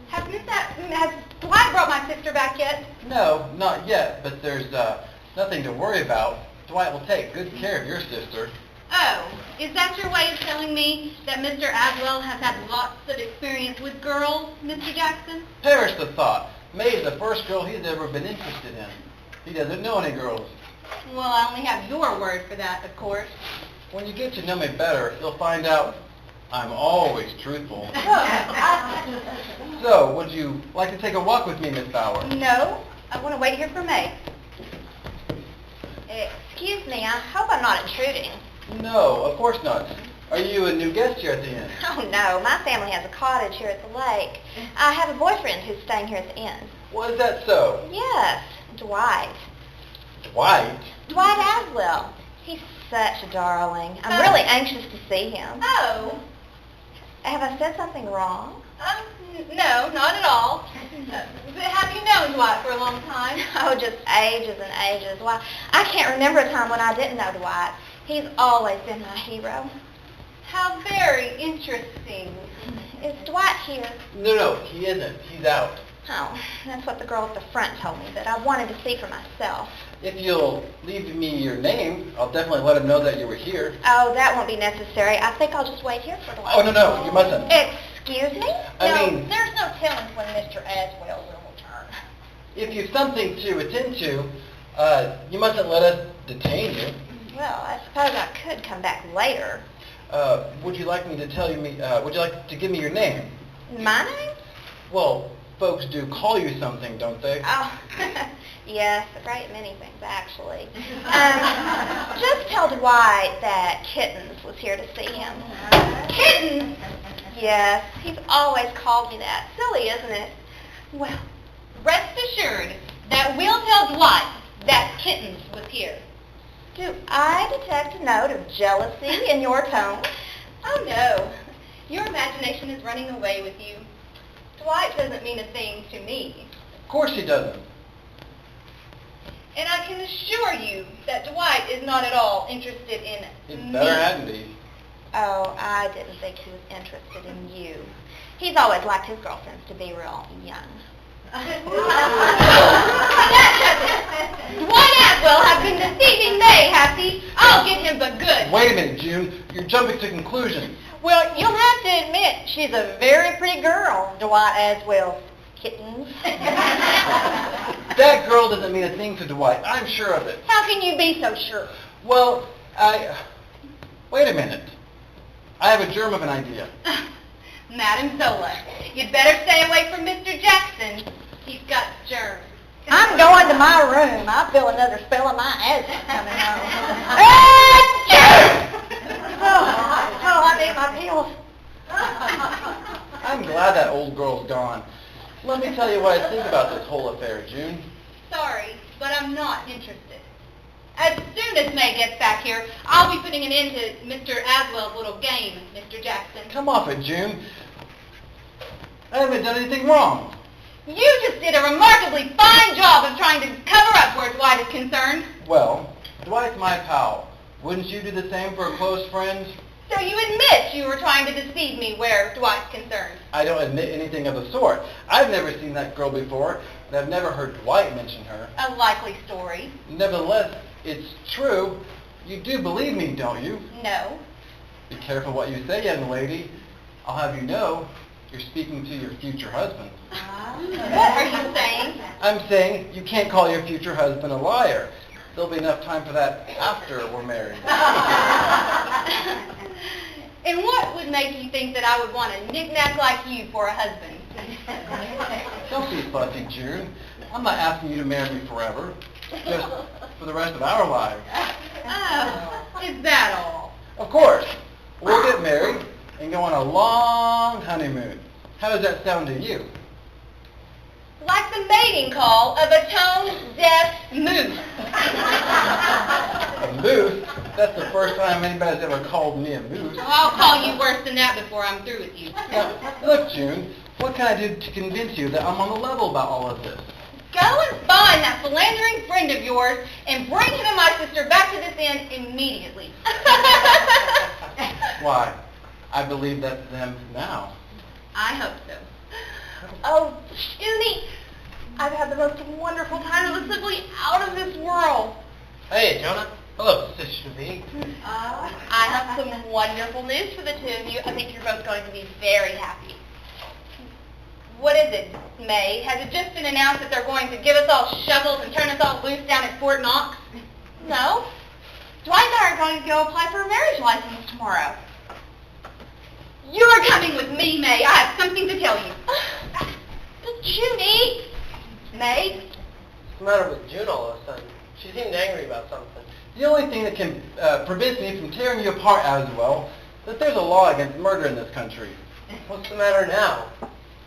Has Dwight brought my sister back yet? No, not yet, but there's nothing to worry about. Dwight will take good care of your sister. Oh, is that your way of telling me that Mr. Aswell has had lots of experience with girls, Mr. Jackson? Perish the thought. May's the first girl he's ever been interested in. He doesn't know any girls. Well, I only have your word for that, of course. When you get to know me better, you'll find out I'm always truthful. So, would you like to take a walk with me, Miss Bauer? No, I want to wait here for May. Excuse me, I hope I'm not intruding. No, of course not. Are you a new guest here at the inn? Oh, no, my family has a cottage here at the lake. I have a boyfriend who's staying here at the inn. Was that so? Yes, Dwight. Dwight? Dwight Aswell. He's such a darling. I'm really anxious to see him. Oh, Have I said something wrong? no, not at all. Have you known Dwight for a long time? Oh, just ages and ages. Why, I can't remember a time when I didn't know Dwight. He's always been my hero. How very interesting. Is Dwight here? No, he isn't. He's out. Oh, that's what the girl at the front told me, but I wanted to see for myself. If you'll leave me your name, I'll definitely let him know that you were here. Oh, that won't be necessary. I think I'll just wait here for Dwight. Oh, no, you mustn't. Excuse me? I mean- there's no telling when Mr. Aswell will return. If you've something to attend to, you mustn't let us detain you. Well, I suppose I could come back later. Would you like me to tell you, would you like to give me your name? My name? Well, folks do call you something, don't they? Oh, yes, a great many things, actually. Just tell Dwight that Kittens was here to see him. Kittens? Yes, he's always called me that. Silly, isn't it? Well, rest assured that we'll tell Dwight that Kittens was here. Do I detect a note of jealousy in your tone? Oh, no. Your imagination is running away with you. Dwight doesn't mean a thing to me. Of course he doesn't. And I can assure you that Dwight is not at all interested in It me. better hadn't be. Oh, I didn't think he was interested in you. He's always liked his girlfriends to be real young. Dwight Aswell has been deceiving May, has he? I'll get him for good. Wait a minute, June. You're jumping to conclusions. Well, you'll have to admit, she's a very pretty girl, Dwight Aswell's Kittens. That girl doesn't mean a thing to Dwight. I'm sure of it. How can you be so sure? Well, wait a minute. I have a germ of an idea. Madame Zola, you'd better stay away from Mr. Jackson. He's got germs. I'm going to my room. I feel another spell of my asthma coming on. I need my pills. I'm glad that old girl's gone. Let me tell you what I think about this whole affair, June. Sorry, but I'm not interested. As soon as May gets back here, I'll be putting an end to Mr. Aswell's little game, Mr. Jackson. Come off it, June. I haven't done anything wrong. You just did a remarkably fine job of trying to cover up where Dwight is concerned. Well, Dwight's my pal. Wouldn't you do the same for a close friend? So you admit you were trying to deceive me where Dwight's concerned. I don't admit anything of the sort. I've never seen that girl before, and I've never heard Dwight mention her. A likely story. Nevertheless, it's true. You do believe me, don't you? No. Be careful what you say, young lady. I'll have you know, You're speaking to your future husband. What are you saying? I'm saying you can't call your future husband a liar. There'll be enough time for that after we're married. And what would make you think that I would want a knick-knack like you for a husband? Don't be fussy, June. I'm not asking you to marry me forever. Just for the rest of our lives. Oh, is that all? Of course. We'll get married and go on a long honeymoon. How does that sound to you? Like the mating call of a tone-deaf moose. A moose? That's the first time anybody's ever called me a moose. I'll call you worse than that before I'm through with you. Now, look, June, what can I do to convince you that I'm on the level about all of this? Go and find that philandering friend of yours and bring him and my sister back to this inn immediately. Why? I believe that's them now. I hope so. Oh, Junie, I've had the most wonderful time. It was simply out of this world. Hey, Jonah. Hello, Sister V. I have some wonderful news for the two of you. I think you're both going to be very happy. What is it, May? Has it just been announced that they're going to give us all shovels and turn us all loose down at Fort Knox? No. Dwight and I are going to go apply for a marriage license tomorrow. You're coming with me, May. I have something to tell you. But Junie! May? What's the matter with June all of a sudden? She seemed angry about something. The only thing that can prevent me from tearing you apart, Aswell, that there's a law against murder in this country. What's the matter now?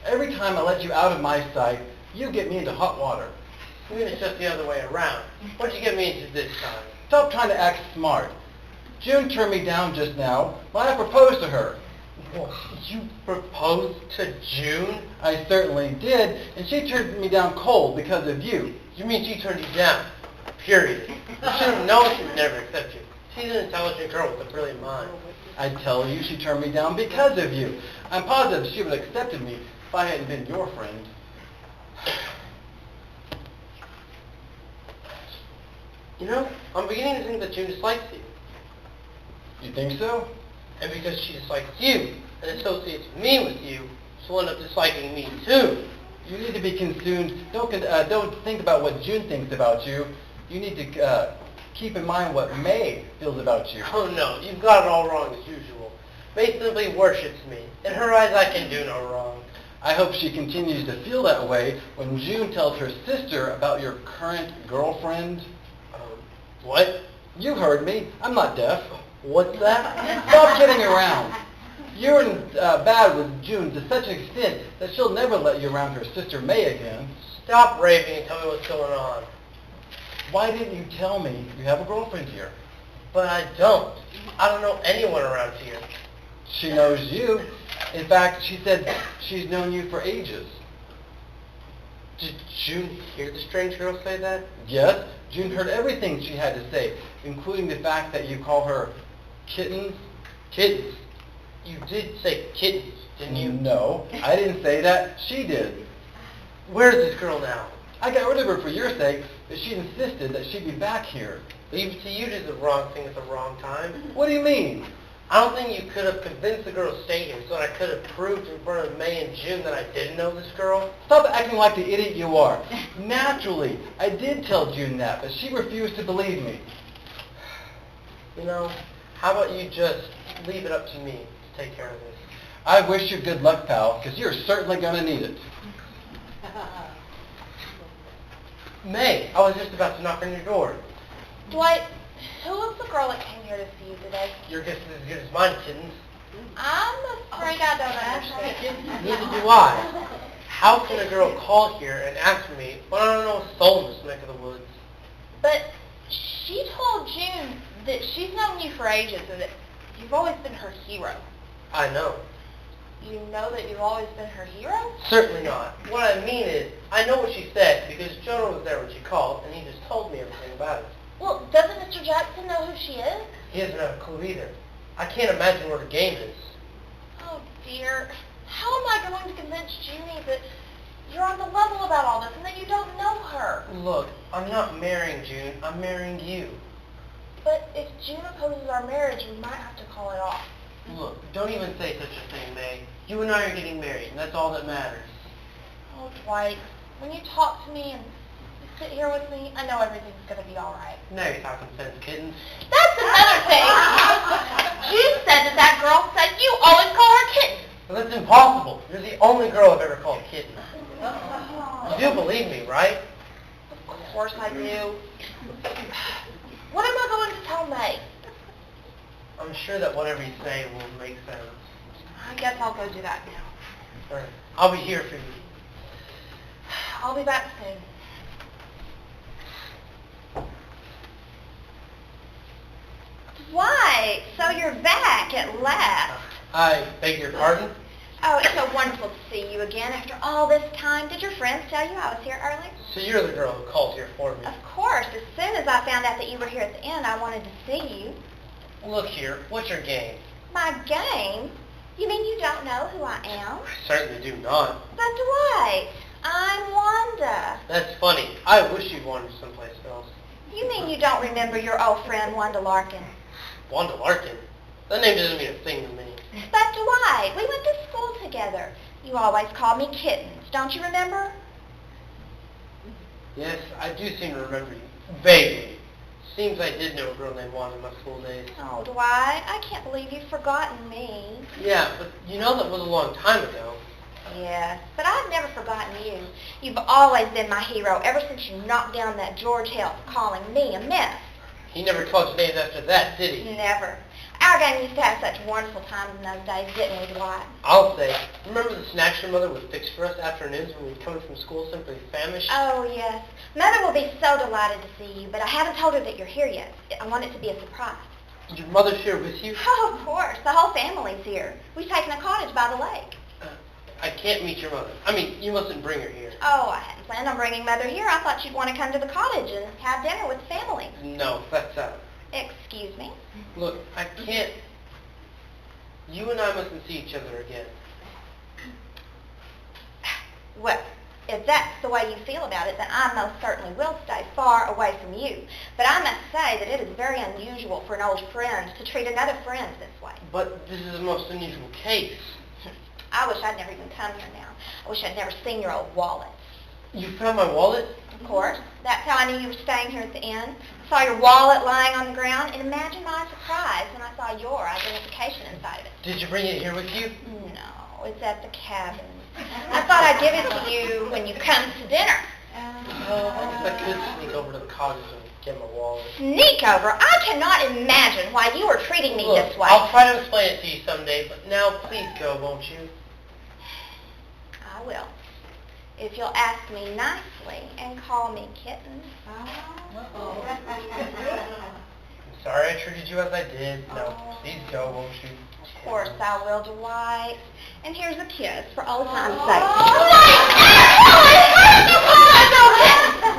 Every time I let you out of my sight, you get me into hot water. You mean it's just the other way around? What'd you get me into this time? Stop trying to act smart. June turned me down just now when I proposed to her. Well, you proposed to June? I certainly did, and she turned me down cold because of you. You mean she turned you down? Period. You should have known she would never accept you. She's an intelligent girl with a brilliant mind. I tell you, she turned me down because of you. I'm positive she would have accepted me if I hadn't been your friend. You know, I'm beginning to think that June dislikes you. You think so? And because she dislikes you and associates me with you, she'll end up disliking me too. You need to be consumed. Don't think about what June thinks about you. You need to keep in mind what May feels about you. Oh no, you've got it all wrong as usual. May simply worships me. In her eyes, I can do no wrong. I hope she continues to feel that way when June tells her sister about your current girlfriend. What? You heard me. I'm not deaf. What's that? Stop kidding around. You're in bad with June to such an extent that she'll never let you around her sister May again. Stop raving and tell me what's going on. Why didn't you tell me you have a girlfriend here? But I don't. I don't know anyone around here. She knows you. In fact, she said she's known you for ages. Did June hear the strange girl say that? Yes, June heard everything she had to say, including the fact that you call her kittens. Kittens? You did say kittens, didn't you? No, I didn't say that. She did. Where's this girl now? I got rid of her for your sake, but she insisted that she'd be back here. Leave it to you did the wrong thing at the wrong time. What do you mean? I don't think you could have convinced the girl to stay here so that I could have proved in front of May and June that I didn't know this girl. Stop acting like the idiot you are. Naturally, I did tell June that, but she refused to believe me. You know, how about you just leave it up to me to take care of this? I wish you good luck, pal, because you're certainly going to need it. May, I was just about to knock on your door. Dwight, who was the girl that came here to see you today? Your guess is as good as mine, kittens. I'm afraid I don't understand. Neither do I. How can a girl call here and ask for me when I don't know a soul in this neck of the woods? But she told June that she's known you for ages and that you've always been her hero. I know. You know that you've always been her hero? Certainly not. What I mean is, I know what she said because Jonah was there when she called and he just told me everything about it. Well, doesn't Mr. Jackson know who she is? He doesn't have a clue either. I can't imagine where the game is. Oh, dear. How am I going to convince Junie that you're on the level about all this and that you don't know her? Look, I'm not marrying June. I'm marrying you. But if June opposes our marriage, we might have to call it off. Look, don't even say such a thing, May. You and I are getting married, and that's all that matters. Oh, Dwight, when you talk to me and you sit here with me, I know everything's going to be all right. Now you're talking sense, kittens. That's another thing. You said that girl said you always call her kitten. Well, that's impossible. You're the only girl I've ever called kitten. You do believe me, right? Of course I do. What am I going to tell May? I'm sure that whatever you say will make sense. I guess I'll go do that now. All right. I'll be here for you. I'll be back soon. Why? So you're back at last. I beg your pardon? Oh, it's so wonderful to see you again after all this time. Did your friends tell you I was here early? So you're the girl who called here for me. Of course. As soon as I found out that you were here at the inn, I wanted to see you. Look here, what's your game? My game? You mean you don't know who I am? I certainly do not. But Dwight, I'm Wanda. That's funny. I wish you'd wandered someplace else. You mean you don't remember your old friend Wanda Larkin? Wanda Larkin? That name doesn't mean a thing to me. But Dwight, we went to school together. You always called me Kittens, don't you remember? Yes, I do seem to remember you. Vaguely. Seems I did know a girl named Wanda in my school days. Oh, Dwight, I can't believe you've forgotten me. Yeah, but you know that was a long time ago. Yes, but I've never forgotten you. You've always been my hero ever since you knocked down that George Hill for calling me a myth. He never called you names after that, did he? Never. Our gang used to have such wonderful times in those days, didn't we, Dwight? I'll say. Remember the snacks your mother would fix for us afternoons when we'd come in from school simply famished? Oh, yes. Mother will be so delighted to see you, but I haven't told her that you're here yet. I want it to be a surprise. Your mother's here with you? Oh, of course. The whole family's here. We've taken a cottage by the lake. I can't meet your mother. I mean, you mustn't bring her here. Oh, I hadn't planned on bringing Mother here. I thought she'd want to come to the cottage and have dinner with the family. No, that's out. Excuse me? Look, I can't. You and I mustn't see each other again. Well, if that's the way you feel about it, then I most certainly will stay far away from you. But I must say that it is very unusual for an old friend to treat another friend this way. But this is the most unusual case. I wish I'd never even come here now. I wish I'd never seen your old wallet. You found my wallet? Of course. That's how I knew you were staying here at the inn. I saw your wallet lying on the ground, and imagine my surprise when I saw your identification inside of it. Did you bring it here with you? No, it's at the cabin. I thought I'd give it to you when you come to dinner. Well, I guess I could sneak over to the cottage and get my wallet. Sneak over? I cannot imagine why you are treating me Look, this way. I'll try to explain it to you someday, but now please go, won't you? I will. If you'll ask me nicely and call me Kitten. I'm sorry I treated you as I did. No, please go, won't you? Of course I will, Dwight. And here's a kiss for old time's sake.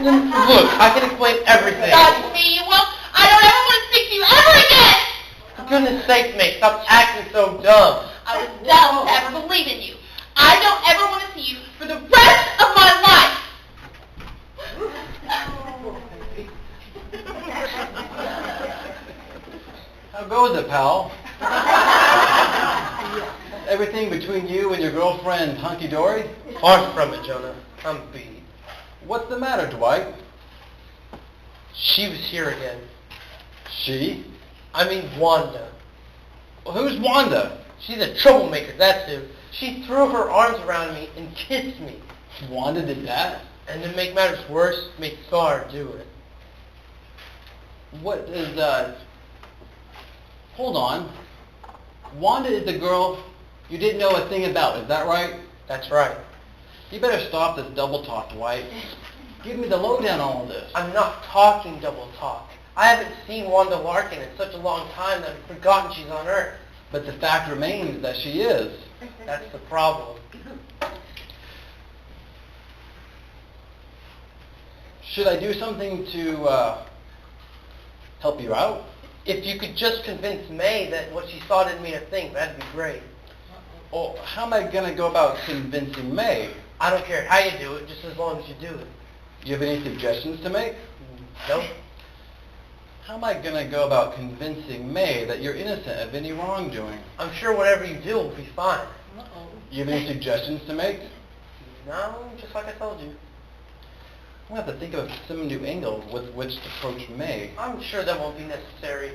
Look, I can explain everything. God, me, you won't. I don't ever want to speak to you ever again. For goodness sake, mate, stop acting so dumb. I was dumb to ever believe in you. I don't ever want to see you for the rest of my life. How goes it, pal? Everything between you and your girlfriend hunky-dory? Far from it, Jonah. I'm beat. What's the matter, Dwight? She was here again. She? I mean Wanda. Well, who's Wanda? She's a troublemaker, that's who. She threw her arms around me and kissed me. Wanda did that? And to make matters worse, made Scar do it. What is, hold on. Wanda is the girl you didn't know a thing about, is that right? That's right. You better stop this double talk, Dwight. Give me the lowdown on all this. I'm not talking double talk. I haven't seen Wanda Larkin in such a long time that I've forgotten she's on Earth. But the fact remains that she is. That's the problem. Should I do something to help you out? If you could just convince May that what she saw didn't mean a thing, that'd be great. Oh, how am I going to go about convincing May? I don't care how you do it, just as long as you do it. Do you have any suggestions to make? Nope. How am I going to go about convincing May that you're innocent of any wrongdoing? I'm sure whatever you do will be fine. You have any suggestions to make? No, just like I told you. We'll have to think of some new angle with which to approach May. I'm sure that won't be necessary.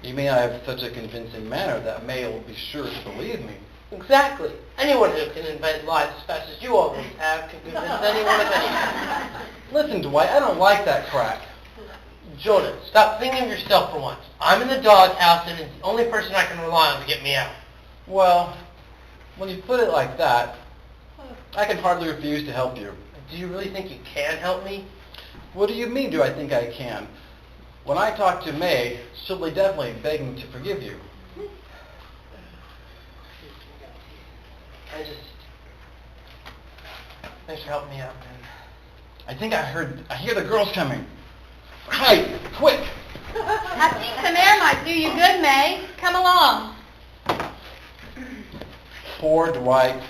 You may not have such a convincing manner that May will be sure to believe me. Exactly. Anyone who can invent lies as fast as you always have can convince anyone of anything. Listen, Dwight, I don't like that crack. Jonah, stop thinking of yourself for once. I'm in the doghouse and it's the only person I can rely on to get me out. Well, when you put it like that, I can hardly refuse to help you. Do you really think you can help me? What do you mean, do I think I can? When I talk to May, she'll be definitely begging to forgive you. Thanks for helping me out, man. I think I hear the girls coming. Hide, quick! I think some air might do you good, May. Come along. Poor Dwight.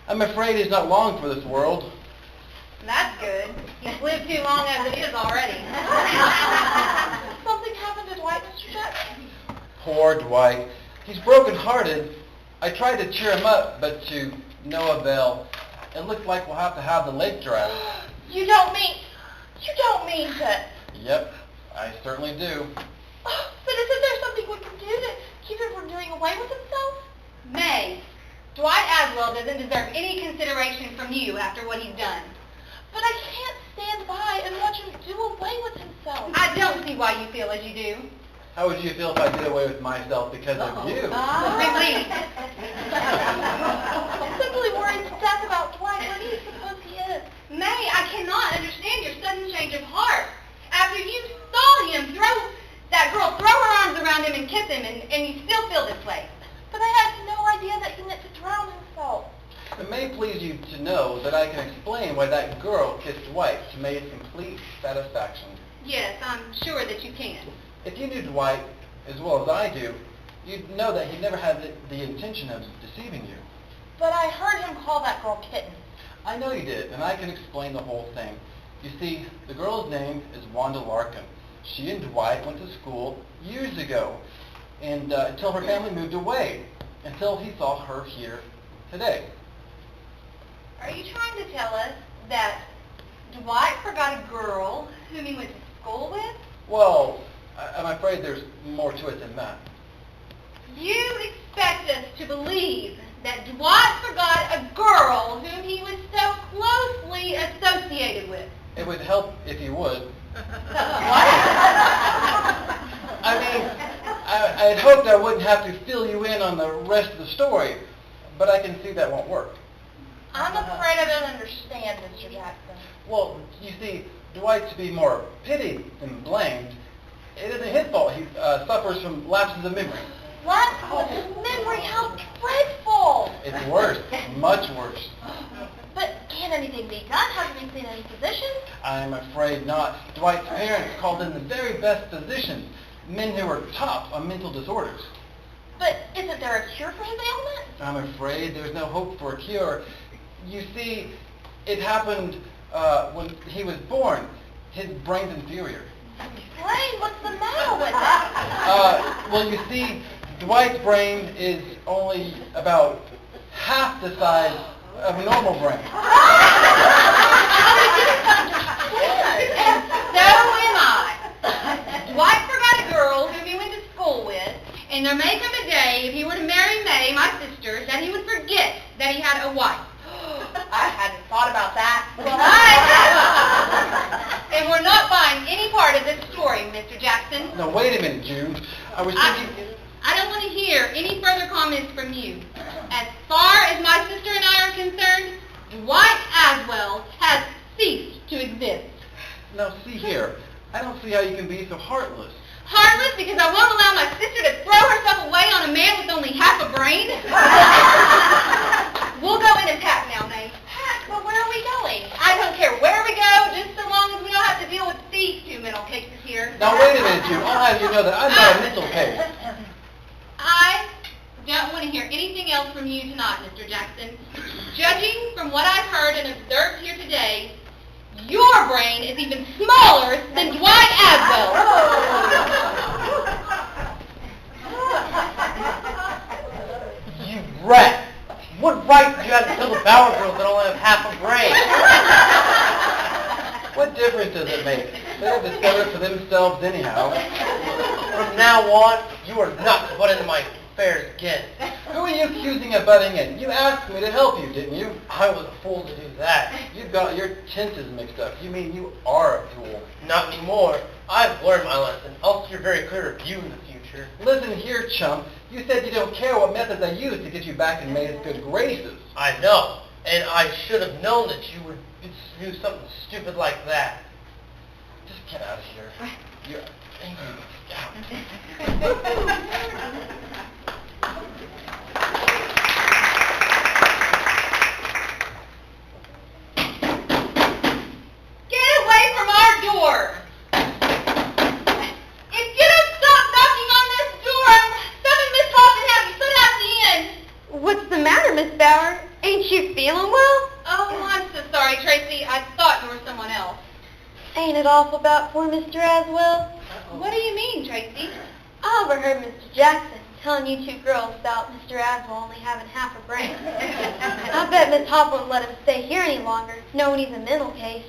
I'm afraid he's not long for this world. That's good. He's lived too long as it is already. Something happened to Dwight, Mr. Jackson? Poor Dwight. He's broken-hearted. I tried to cheer him up, but to no avail. It looks like we'll have to have the lake draft. You don't mean to... Yep, I certainly do. Oh, but isn't there something we can do to keep him from doing away with himself? May, Dwight Aswell doesn't deserve any consideration from you after what he's done. But I can't stand by and watch him do away with himself. I don't see why you feel as you do. How would you feel if I did away with myself because of you? Relief. I'm simply worried to death about Dwight. Where do you suppose he is? May, I cannot understand your sudden change of heart. After you saw him throw her arms around him and kiss him, and you still feel this way. But I had no idea that he meant to drown himself. It may please you to know that I can explain why that girl kissed Dwight to May's complete satisfaction. Yes, I'm sure that you can. If you knew Dwight as well as I do, you'd know that he never had the intention of deceiving you. But I heard him call that girl Kitten. I know you did, and I can explain the whole thing. You see, the girl's name is Wanda Larkin. She and Dwight went to school years ago, and until her family moved away, until he saw her here today. Are you trying to tell us that Dwight forgot a girl whom he went to school with? Well, I'm afraid there's more to it than that. You expect us to believe that Dwight forgot a girl whom he was so closely associated with? It would help if you would. I mean, I'd hoped I wouldn't have to fill you in on the rest of the story, but I can see that won't work. I'm afraid I don't understand, Mr. Jackson. Well, you see, Dwight's to be more pitied than blamed. It isn't his fault he suffers from lapses of memory. Lapses of memory, how dreadful! It's worse, much worse. But can't anything be done? Haven't we seen any physicians? I'm afraid not. Dwight's parents called in the very best physicians, men who are top on mental disorders. But isn't there a cure for his ailment? I'm afraid there's no hope for a cure. You see, it happened when he was born. His brain's inferior. Brain? What's the matter with it? Well, you see, Dwight's brain is only about half the size of a normal brain. And so am I. Dwight forgot a girl whom he went to school with, and there may come a day, if he were to marry May, my sister, that he would forget that he had a wife. I hadn't thought about that. Well, I have. And we're not buying any part of this story, Mr. Jackson. No, wait a minute, June. I was thinking... I don't want to hear any further comments from you. As far as my sister and I are concerned, Dwight Aswell has ceased to exist. Now, see here. I don't see how you can be so heartless. Heartless because I won't allow my sister to throw herself away on a man with only half a brain? We'll go in and pack now, May. Pack? But where are we going? I don't care where we go, just so long as we don't have to deal with these two mental cases here. Now, wait a minute, June. I'll have you know that I'm not a mental case. I don't want to hear anything else from you tonight, Mr. Jackson. Judging from what I've heard and observed here today, Your brain is even smaller than Dwight You rat! What right do you have to tell the Bower girls that only have half a brain? What difference does it make? They'll discover it for themselves anyhow. From now on, you are not to butt into my affairs again. Who are you accusing of butting in? You asked me to help you, didn't you? I was a fool to do that. You've got your tenses mixed up. You mean you are a fool? Not anymore. I've learned my lesson. I'll steer very clear of you in the future. Listen here, chump. You said you don't care what methods I use to get you back in May's good graces. I know. And I should have known that you would do something stupid like that. Just get out of here. You're angry. Get away from our door! If you don't stop knocking on this door, I'm summoning Miss Hawk and have you put out the end. What's the matter, Miss Bauer? Ain't you feeling well? Oh, I'm so sorry, Tracy. I thought you were someone else. Ain't it awful about poor Mr. Aswell? What do you mean, Tracy? I overheard Mr. Jackson telling you two girls about Mr. Aswell only having half a brain. I bet Miss Hop won't let him stay here any longer, knowing he's a mental case.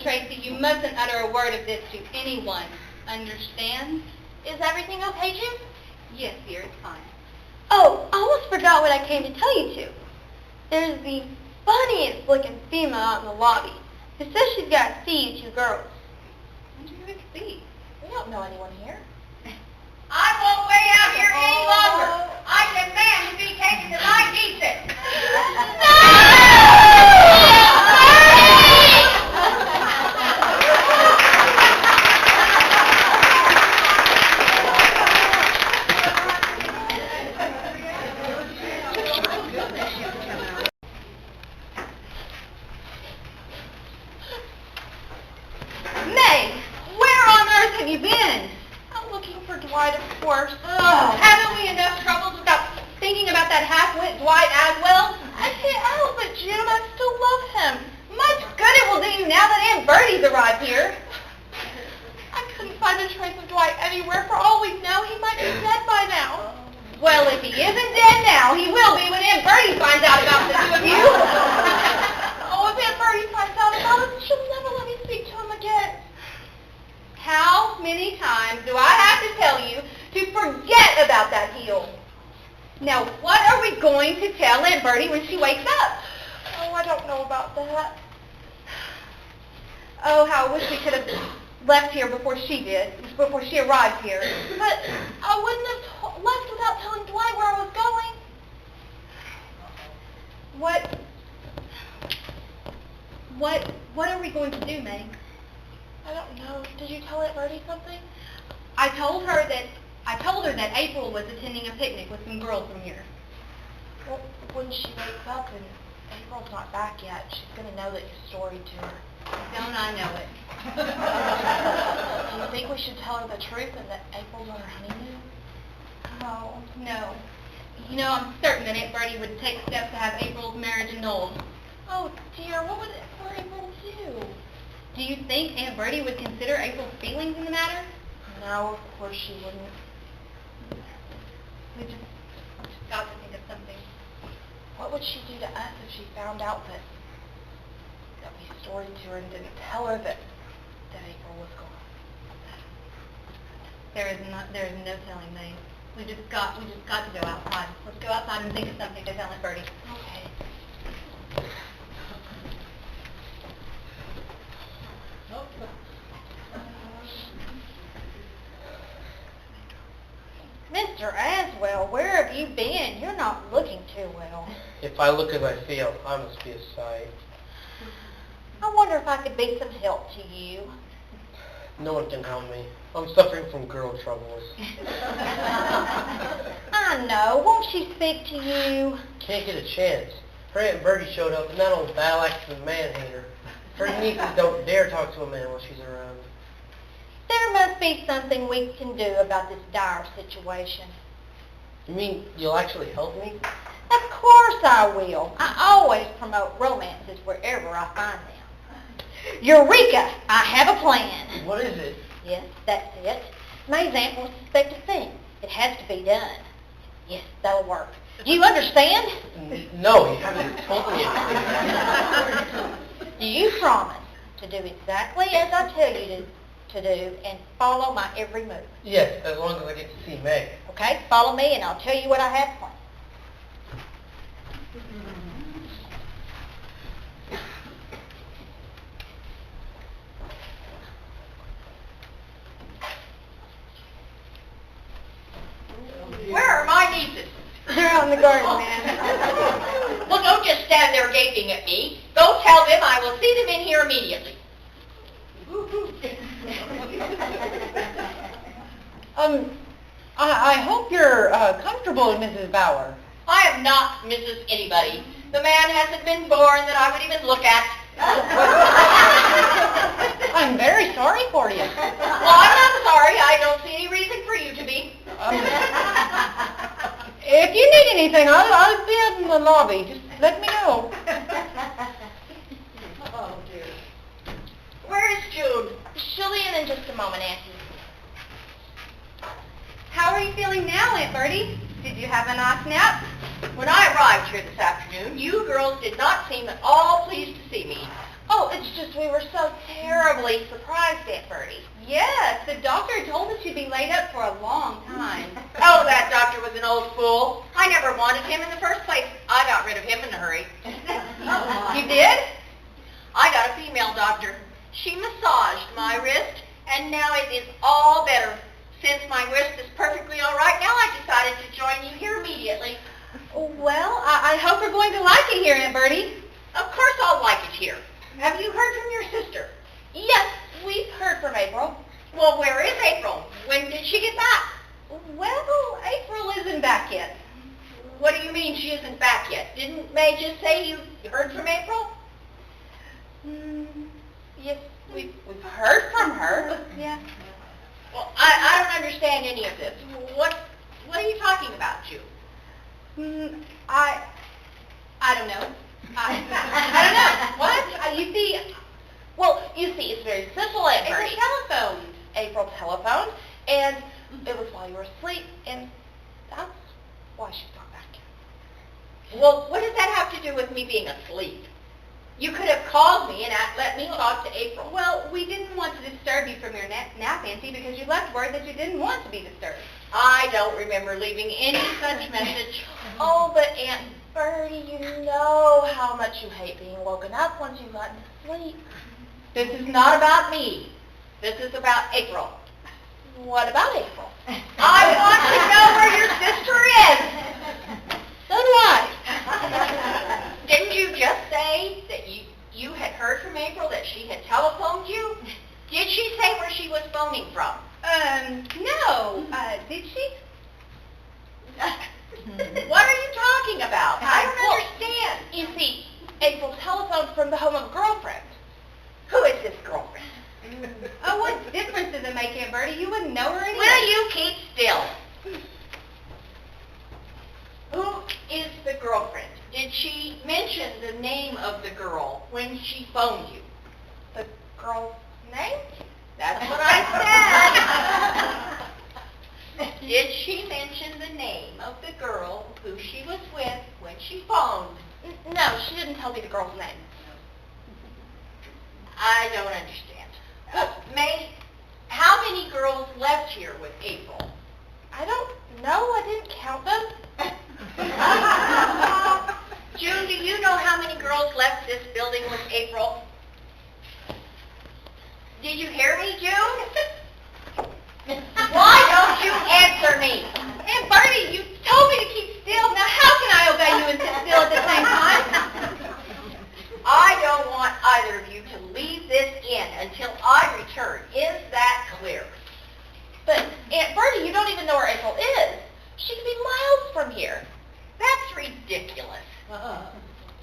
Tracy, you mustn't utter a word of this to anyone. Understand? Is everything okay, Jim? Yes, dear, it's fine. Oh, I almost forgot what I came to tell you two. There's the funniest looking female out in the lobby who says she's got to see you two girls. Wonder who it could be. We don't know anyone here. I won't wait out here any longer. I demand to be taken to my decent. May, where on earth have you been? I'm looking for Dwight, of course. Haven't we enough troubles without thinking about that half-wit Dwight Aswell? I can't help it, Jim. I still love him. Much good it will do you now that Aunt Bertie's arrived here. I couldn't find a trace of Dwight anywhere. For all we know, he might be dead by now. Well, if he isn't dead now, he will be when Aunt Bertie finds out about the two of you. Oh, if Aunt Bertie finds out about us, she'll never let me speak to him again. How many times do I have to tell you to forget about that heel? Now, what are we going to tell Aunt Bertie when she wakes up? Oh, I don't know about that. Oh, how I wish we could have left here before she did, before she arrived here. But I wouldn't have left without telling Dwight where I was going. What are we going to do, May? I don't know. Did you tell Aunt Bertie something? I told her that April was attending a picnic with some girls from here. Well, when she wakes up and April's not back yet, she's going to know that you storied to her. Don't I know it? Do you think we should tell her the truth and that April's on her honeymoon? No. You know, I'm certain that Aunt Bertie would take steps to have April's marriage annulled. Oh, dear, what would April do? Do you think Aunt Bertie would consider April's feelings in the matter? No, of course she wouldn't. We just got to think of something. What would she do to us if she found out that we storied to her and didn't tell her that April was gone? There is no telling, May. We just got to go outside. Let's go outside and think of something to tell Aunt Bertie. Okay. Mr. Aswell, where have you been? You're not looking too well. If I look as I feel, I must be a sight. I wonder if I could be some help to you. No one can help me. I'm suffering from girl troubles. I know. Won't she speak to you? Can't get a chance. Her Aunt Bertie showed up, and that old battle-axing man-hater. Her nieces don't dare talk to a man while she's around. There must be something we can do about this dire situation. You mean you'll actually help me? Of course I will. I always promote romances wherever I find them. Eureka! I have a plan. What is it? Yes, that's it. May's aunt won't suspect a thing. It has to be done. Yes, that'll work. Do you understand? No, you haven't told me anything. Do you promise to do exactly as I tell you to do and follow my every move? Yes, as long as I get to see May. Okay, follow me and I'll tell you what I have planned. Where are my nieces? They're out in the garden, ma'am. Well, don't just stand there gaping at me. Go tell them I will see them in here immediately. I hope you're comfortable, Mrs. Bauer. I am not Mrs. Anybody. The man hasn't been born that I would even look at. I'm very sorry for you. Well, I'm not sorry. I don't see any reason for you to be. If you need anything, I'll be out in the lobby. Just let me know. Oh, dear. Where is June? She'll be in just a moment, Auntie. How are you feeling now, Aunt Bertie? Did you have a nice nap? When I arrived here this afternoon, you girls did not seem at all pleased to see me. Oh, it's just we were so terribly surprised, Aunt Bertie. Yes, the doctor told us you'd be laid up for a long time. Oh, that doctor was an old fool. I never wanted him in the first place. I got rid of him in a hurry. You did? I got a female doctor. She massaged my wrist, and now it is all better. Since my wrist is perfectly all right now, I decided to join you here immediately. Well, I hope we're going to like it here, Aunt Bertie. Of course I'll like it here. Have you heard from your sister? Yes, we've heard from April. Well, where is April? When did she get back? Well, April isn't back yet. What do you mean she isn't back yet? Didn't May just say you heard from April? Yes, we've heard from her. Yeah. Well, I don't understand any of this. What are you talking about, June? I don't know. I don't know. What? You see, it's very simple, Aunt Bertie. April telephoned, and it was while you were asleep, and that's why she got back. Well, what does that have to do with me being asleep? You could have called me and let me talk to April. Well, we didn't want to disturb you from your nap, Auntie, because you left word that you didn't want to be disturbed. I don't remember leaving any such message. Oh, but Aunt Bertie, you know how much you hate being woken up once you've gotten to sleep. This is not about me. This is about April. What about April? I want to know where your sister is. So do I. Didn't you just say that you had heard from April, that she had telephoned you? Did she say where she was phoning from? No. Did she? What are you talking about? I don't understand. You see, April telephoned from the home of a girlfriend. Who is this girlfriend? Oh, what difference does it make, Aunt Bertie? You wouldn't know her anyway. Will you keep still? Who is the girlfriend? Did she mention the name of the girl when she phoned you? The girl's name? That's what I said. Did she mention the name of the girl who she was with when she phoned? No, she didn't tell me the girl's name. I don't understand. May, how many girls left here with April? I don't know. I didn't count them. June, do you know how many girls left this building with April? Did you hear me, June? Why don't you answer me? Aunt Bertie, you told me to keep still. Now how can I obey you and sit still at the same time? I don't want either of you to leave this inn until I return. Is that clear? But Aunt Bertie, you don't even know where April is. She could be miles from here. That's ridiculous.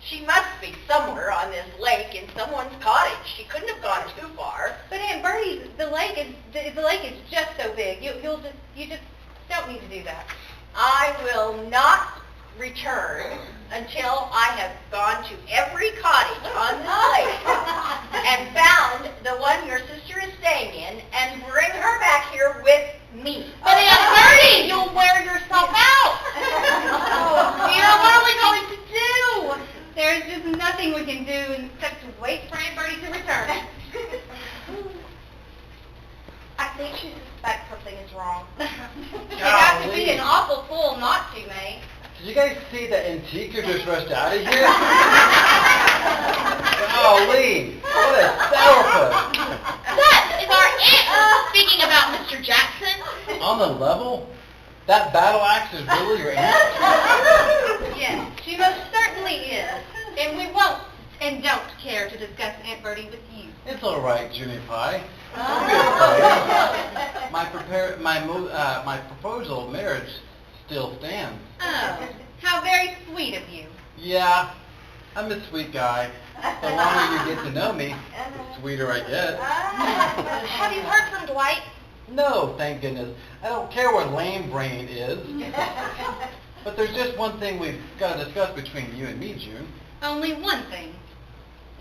She must be somewhere on this lake in someone's cottage. She couldn't have gone too far. But Aunt Bertie, the lake is just so big. You just don't need to do that. I will not return until I have gone to every cottage on this lake. and found the one your sister is staying in and bring her back here with me. But Aunt Bertie, you'll wear yourself out. Oh, dear, what are we going to do? There's just nothing we can do except to wait for Aunt Bertie to return. I think she suspects something is wrong. You'd have to be an awful fool not to, May. Did you guys see the antique who just rushed out of here? Golly, what a sourpuss. That is our aunt speaking about Mr. Jackson. On the level? That battle axe is really your aunt? Yes, she most certainly is. And we won't and don't care to discuss Aunt Bertie with you. It's all right, Junie Pie. It's a good fight. My proposal of marriage still stands. Oh, how very sweet of you. Yeah, I'm a sweet guy. The longer you get to know me, the sweeter I get. Have you heard from Dwight? No, thank goodness. I don't care where Lame Brain is. But there's just one thing we've got to discuss between you and me, June. Only one thing.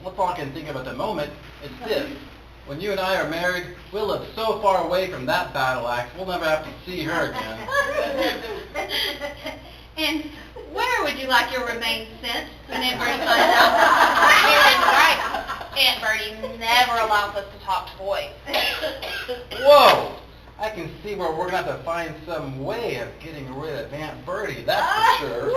What's all I can think of at the moment is this. When you and I are married, we'll live so far away from that battle axe, we'll never have to see her again. And where would you like your remains sent when Aunt Bertie finds out? That's right. Aunt Bertie never allows us to talk to boys. Whoa! I can see where we're going to have to find some way of getting rid of Aunt Bertie, that's for sure.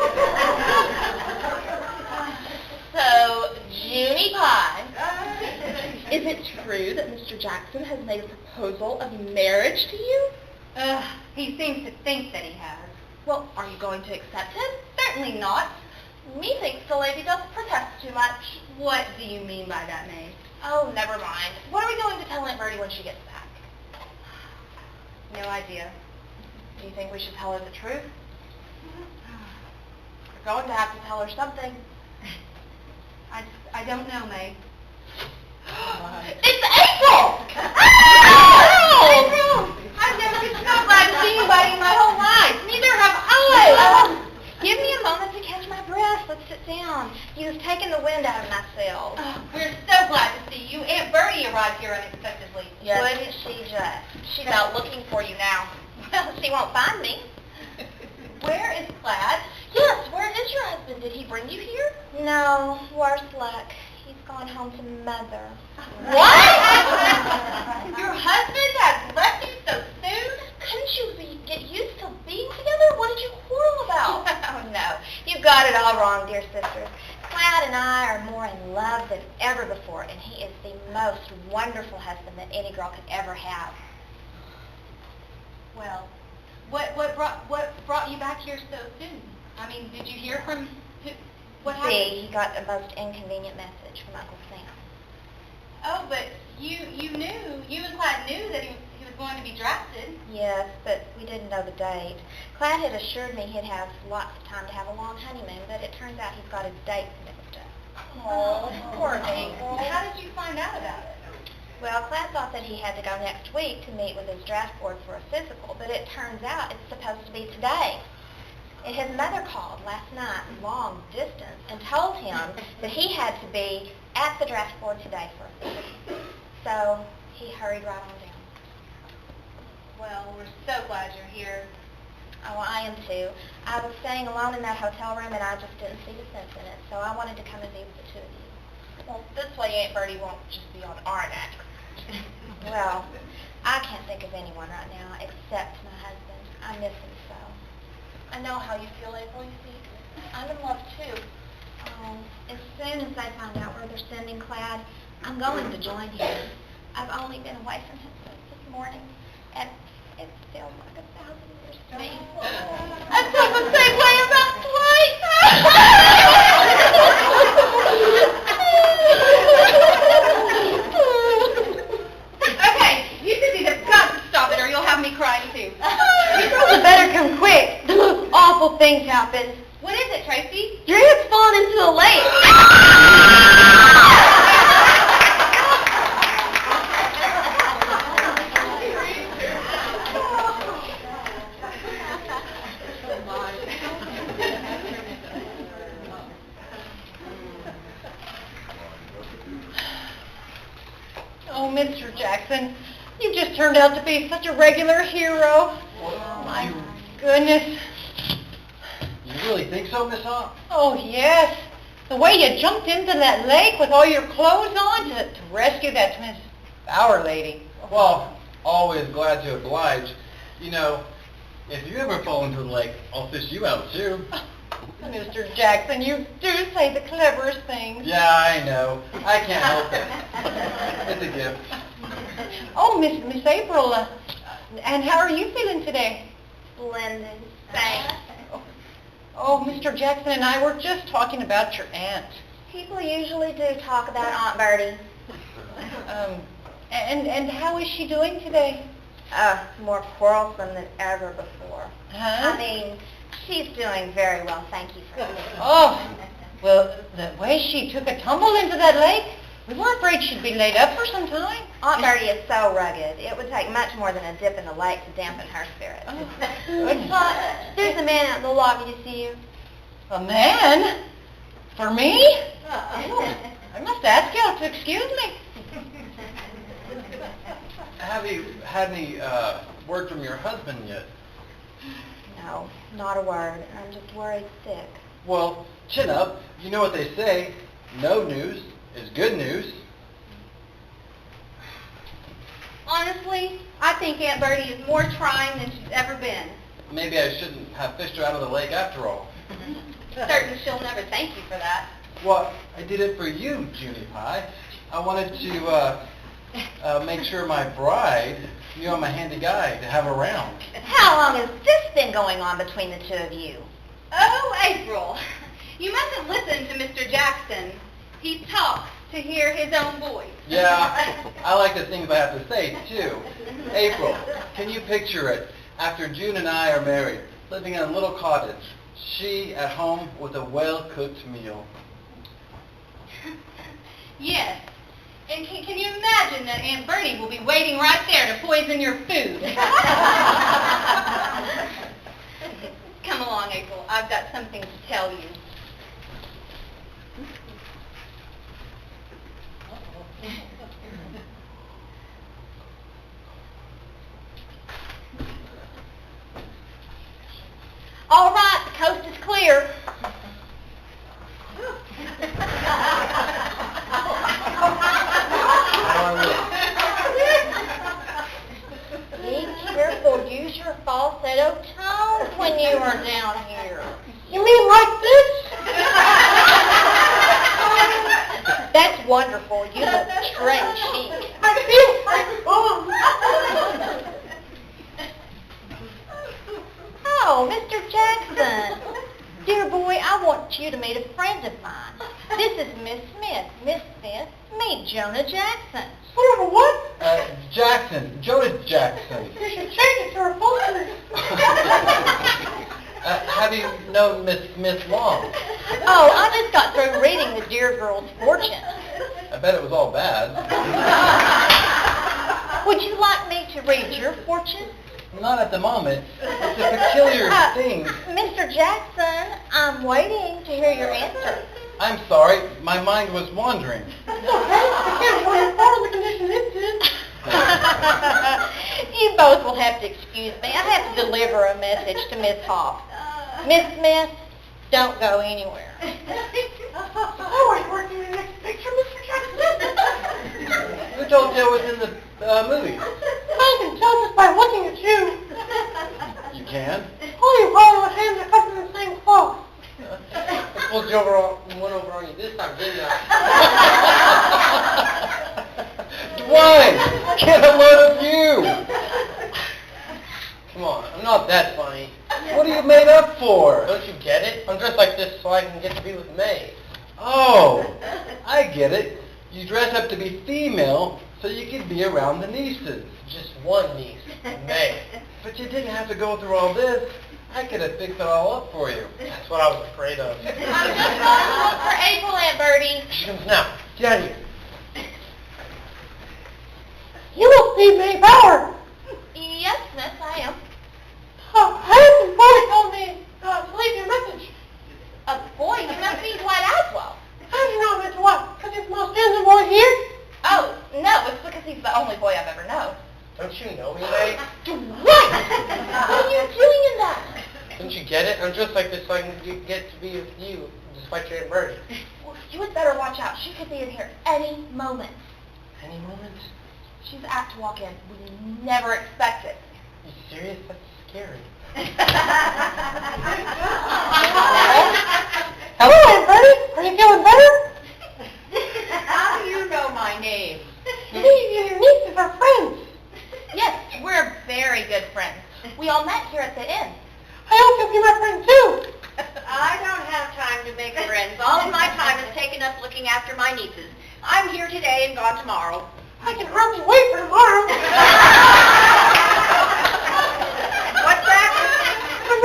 So, Junie Pie, is it true that Mr. Jackson has made a proposal of marriage to you? He seems to think that he has. Well, are you going to accept him? Certainly not. Methinks the lady does protest too much. What do you mean by that, May? Oh, never mind. What are we going to tell Aunt Bertie when she gets back? No idea. Do you think we should tell her the truth? We're going to have to tell her something. I don't know, May. It's April! April! I've never been so glad to see anybody in my whole life. Neither have I. Give me a moment to catch my breath. Let's sit down. You've taken the wind out of my sails. We're so glad to see you. Aunt Bertie arrived here unexpectedly. Wouldn't she just? She's out looking for you now. Well, she won't find me. Where is Plaid? Yes, where is your husband? Did he bring you here? No, worse luck. He's gone home to Mother. What? Your husband has left you so soon? Couldn't you get used to being together? What did you quarrel about? Oh, no. You got it all wrong, dear sisters. Clyde and I are more in love than ever before, and he is the most wonderful husband that any girl could ever have. Well, what brought you back here so soon? I mean, did you hear from what happened? See, he got a most inconvenient message from Uncle Sam. Oh, but you and Clyde knew that he was going to be drafted. Yes, but we didn't know the date. Clyde had assured me he'd have lots of time to have a long honeymoon, but it turns out he's got his dates mixed up. Oh, poor April. How did you find out about it? Well, Clyde thought that he had to go next week to meet with his draft board for a physical, but it turns out it's supposed to be today. And his mother called last night, long distance, and told him that he had to be at the draft board today for a physical. So he hurried right on down. Well, we're so glad you're here. Oh, I am too. I was staying alone in that hotel room, and I just didn't see the sense in it, so I wanted to come and be with the two of you. Well, this way Aunt Bertie won't just be on our neck. Well, I can't think of anyone right now except my husband. I miss him so. I know how you feel, April. You see, I'm in love too. Oh, as soon as they find out where they're sending Clyde, I'm going to join him. I've only been away from him since this morning, and it feels like 1,000 years to me. I feel the same way about Dwight. Okay, you two have got to stop it or you'll have me crying too. You girls better come quick. The most awful things happened. What is it, Tracy? Your aunt's fallen into the lake. Mr. Jackson, you just turned out to be such a regular hero. My goodness. You really think so, Miss Hop? Oh, yes. The way you jumped into that lake with all your clothes on to rescue that Miss Bower lady. Well, always glad to oblige. You know, if you ever fall into the lake, I'll fish you out too. Mr. Jackson, you do say the cleverest things. Yeah, I know. I can't help it. It's a gift. Oh, Miss April, and how are you feeling today? Splendid. Thanks. Oh, Mr. Jackson and I were just talking about your aunt. People usually do talk about Aunt Bertie. And how is she doing today? More quarrelsome than ever before. Huh? I mean, she's doing very well, thank you for asking. Oh, well, the way she took a tumble into that lake, we were afraid she'd be laid up for some time. Aunt Bertie is so rugged. It would take much more than a dip in the lake to dampen her spirits. Oh, good. There's a man out in the lobby to see you. A man? For me? Oh, I must ask you to excuse me. Have you had any word from your husband yet? No, not a word. I'm just worried sick. Well, chin up. You know what they say. No news is good news. Honestly, I think Aunt Bertie is more trying than she's ever been. Maybe I shouldn't have fished her out of the lake after all. Certain she'll never thank you for that. Well, I did it for you, Junie Pie. I wanted to make sure my bride knew I'm a handy guy to have around. How long has this been going on between the two of you? Oh, April, you mustn't listen to Mr. Jackson. He talks to hear his own voice. Yeah, I like the things I have to say, too. April, can you picture it? After June and I are married, living in a little cottage, she at home with a well-cooked meal. Yes. And can you imagine that Aunt Bertie will be waiting right there to poison your food? Come along, April. I've got something to tell you. All right, the coast is clear. Be careful. Use your falsetto tones when you are down here. You mean like this? That's wonderful. You look strange chic. I feel like Oh, Mr. Jackson. Dear boy, I want you to meet a friend of mine. This is Miss Smith. Miss Smith, meet Jonah Jackson. What? Jackson, Jonah Jackson. You should change it to her full name. Have you known Miss Smith long? Oh, I just got through reading the dear girl's fortune. I bet it was all bad. Would you like me to read your fortune? Not at the moment. It's a peculiar thing. Mr. Jackson, I'm waiting to hear your answer. I'm sorry, my mind was wandering. You both will have to excuse me. I have to deliver a message to Miss Hop. Miss Smith, don't go anywhere. Working in the next picture, Mr. Jackson. Who told you I was in the movie? I can tell just by looking at you. You can? All you Hollywood hands are cut from the same cloth. I pulled one over on you this time, didn't I? Dwight, get a load of you! Come on, I'm not that funny. What are you made up for? Don't you get it? I'm dressed like this so I can get to be with May. Oh, I get it. You dress up to be female so you could be around the nieces. Just one niece, May. But you didn't have to go through all this. I could have fixed it all up for you. That's what I was afraid of. I'm just going to look for April, Aunt Bertie. She comes now. Get out of here. You must be May Bower. Yes, Miss, I am. Harrison Boy told me to leave your message. Boy, you must be Dwight Oswald. How do you know I'm into what? Because he's the most handsome boy here? Oh, no, it's because he's the only boy I've ever known. Don't you know me, May? What? What are you doing in that? Don't you get it? I'm just like this so I can get to be with you, despite your Aunt Bertie. Well, you had better watch out. She could be in here any moment. Any moment? She's apt to walk in. We never expect it. You serious? That's scary. Hello, Aunt Bertie. Are you feeling better? How do you know my name? Me and your nieces are friends. Yes, we're very good friends. We all met here at the inn. I hope you'll be my friend too. I don't have time to make friends. All of my time is taken up looking after my nieces. I'm here today and gone tomorrow. I can hardly wait for tomorrow. What's that? I'm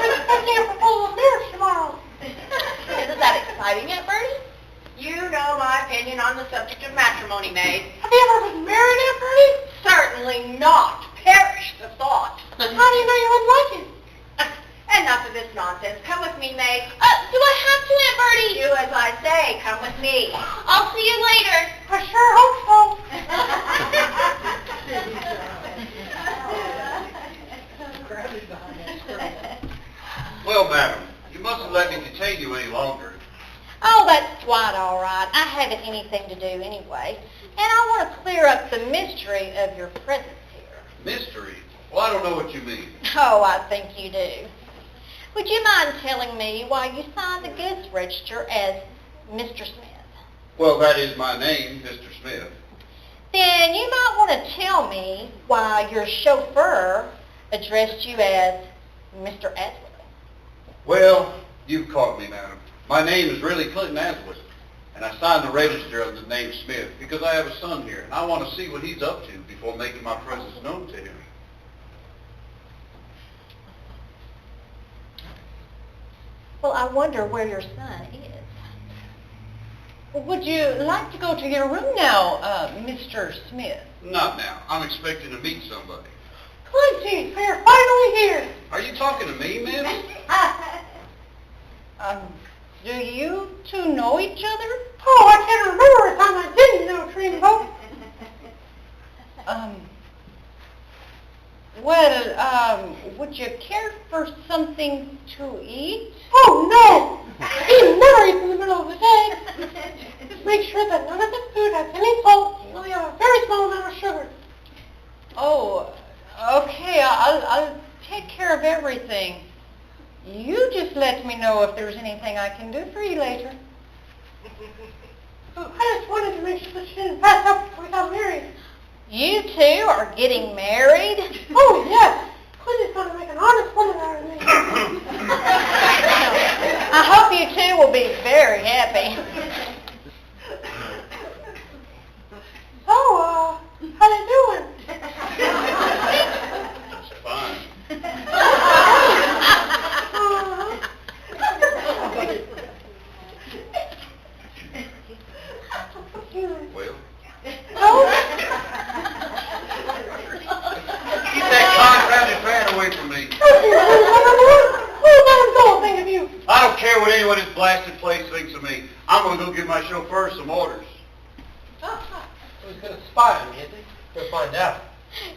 expecting a proposal of marriage tomorrow. Isn't that exciting, Aunt Bertie? You know my opinion on the subject of matrimony, May. Have you ever been married, Aunt Bertie? Certainly not. Perish the thought. How do you know you would like it? Enough of this nonsense. Come with me, May. Do I have to, Aunt Bertie? Do as I say. Come with me. I'll see you later. I sure hope so. Well, madam, you mustn't let me detain you any longer. Oh, that's quite all right. I haven't anything to do anyway. And I want to clear up the mystery of your presence here. Mystery? Well, I don't know what you mean. Oh, I think you do. Would you mind telling me why you signed the goods register as Mr. Smith? Well, that is my name, Mr. Smith. Then you might want to tell me why your chauffeur addressed you as Mr. Aswood. Well, you've caught me, madam. My name is really Clinton Aswood, and I signed the register of the name Smith because I have a son here, and I want to see what he's up to before making my presence known to him. Well, I wonder where your son is. Would you like to go to your room now, Mr. Smith? Not now. I'm expecting to meet somebody. Clinty, so you're finally here. Are you talking to me, miss? Do you two know each other? Oh, I can't remember a time I didn't know Dreamboat. Would you care for something to eat? Oh, no! He never eats in the middle of the day. Just make sure that none of the food has any salt. You only have a very small amount of sugar. Oh, okay. I'll take care of everything. You just let me know if there's anything I can do for you later. I just wanted to make sure that she didn't pass out before we got married. You two are getting married? Oh, yes. Clinton's going to make an honest woman out of me. I hope you two will be very happy. So, how you doing? Fine. Well, keep that confounded fan away from me. I don't care what anyone in this blasted place thinks of me. I'm going to go give my chauffeur some orders. Who's going to spy on me, is he? We'll find out.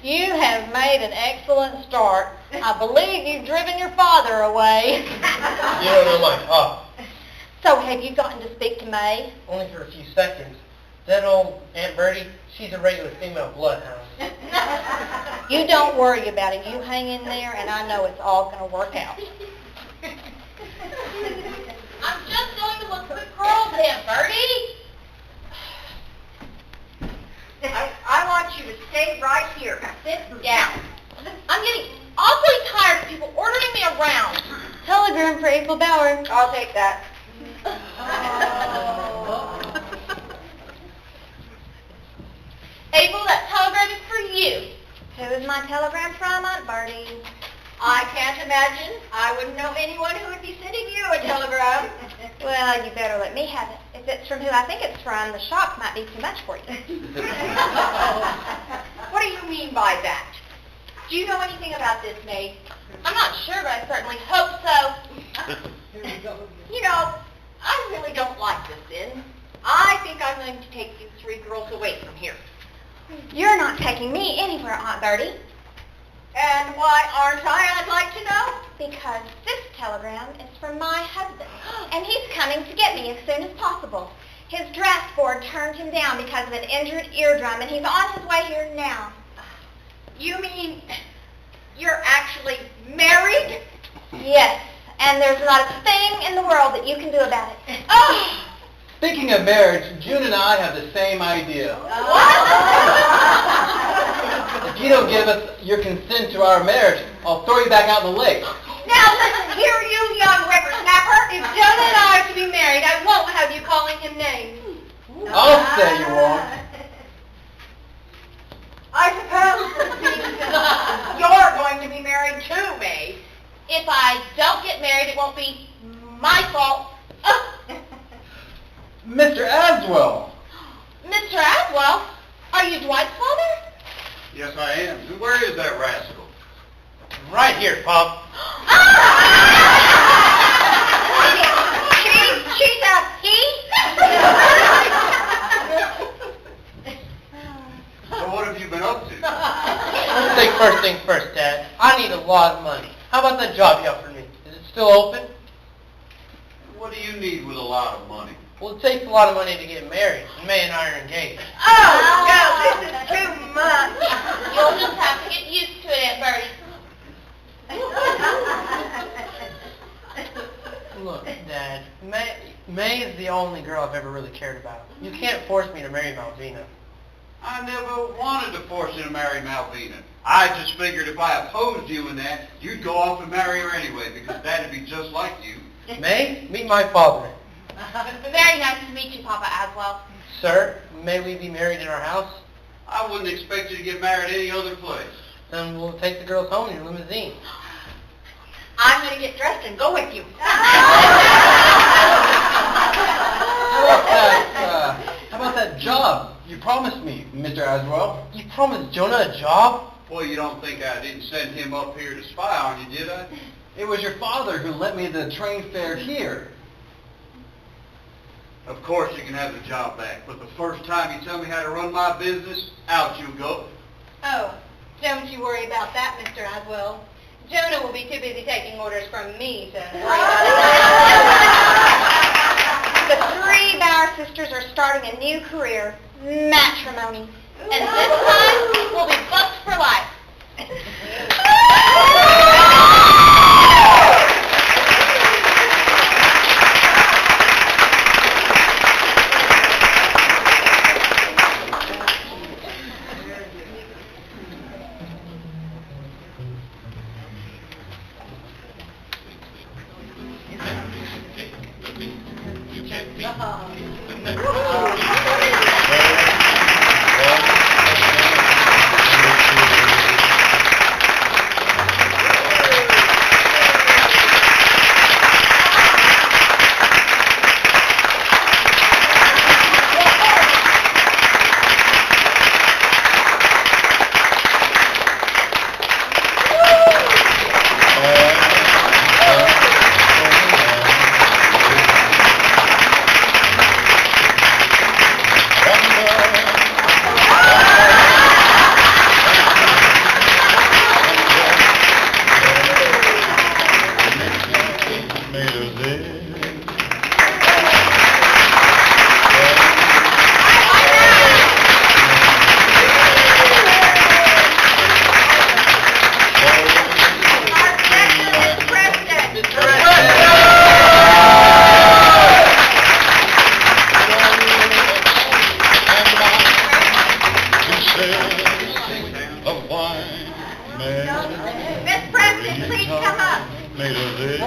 You have made an excellent start. I believe you've driven your father away. You don't know my pop. So have you gotten to speak to May? Only for a few seconds. That old Aunt Bertie, she's a regular female bloodhound. You don't worry about it. You hang in there, and I know it's all going to work out. I'm just going to look for the girls, Aunt Bertie. I want you to stay right here. Sit down. I'm getting awfully tired of people ordering me around. Telegram for April Bauer. I'll take that. April, that telegram is for you. Who is my telegram from, Aunt Bertie? I can't imagine. I wouldn't know anyone who would be sending you a telegram. Well, you better let me have it. If it's from who I think it's from, the shock might be too much for you. What do you mean by that? Do you know anything about this, May? I'm not sure, but I certainly hope so. You know, I really don't like this inn. I think I'm going to take you three girls away from here. You're not taking me anywhere, Aunt Bertie. And why aren't I, I'd like to know? Because this telegram is from my husband, and he's coming to get me as soon as possible. His draft board turned him down because of an injured eardrum, and he's on his way here now. You mean you're actually married? Yes, and there's not a thing in the world that you can do about it. Oh! Speaking of marriage, June and I have the same idea. If you don't give us your consent to our marriage, I'll throw you back out in the lake. Now listen here, you young whippersnapper. If Jonah and I are to be married, I won't have you calling him names. I'll say you won't. I suppose that means that you're going to be married too, May. If I don't get married, it won't be my fault. Mr. Aswell. Mr. Aswell, are you Dwight's father? Yes, I am. And where is that rascal? Right here, Pop. She's a he? So what have you been up to? Let's take first thing first, Dad. I need a lot of money. How about that job you offered me? Is it still open? What do you need with a lot of money? Well, it takes a lot of money to get married, and May and I are engaged. Oh, no, this is too much. You'll just have to get used to it, Aunt Bertie. Look, Dad, May is the only girl I've ever really cared about. You can't force me to marry Malvina. I never wanted to force you to marry Malvina. I just figured if I opposed you in that, you'd go off and marry her anyway, because that'd be just like you. May, meet my father. Very nice to meet you, Papa Aswell. Sir, may we be married in our house? I wouldn't expect you to get married any other place. Then we'll take the girls home in your limousine. I'm going to get dressed and go with you. How about that job you promised me, Mr. Aswell? You promised Jonah a job? Boy, you don't think I didn't send him up here to spy on you, did I? It was your father who lent me the train fare here. Of course you can have the job back, but the first time you tell me how to run my business, out you go. Oh, don't you worry about that, Mr. Aswell. Jonah will be too busy taking orders from me to worry about it. The three Bauer sisters are starting a new career, matrimony. And this time, we'll be booked for life. Miss Preston, please come up. Made of this.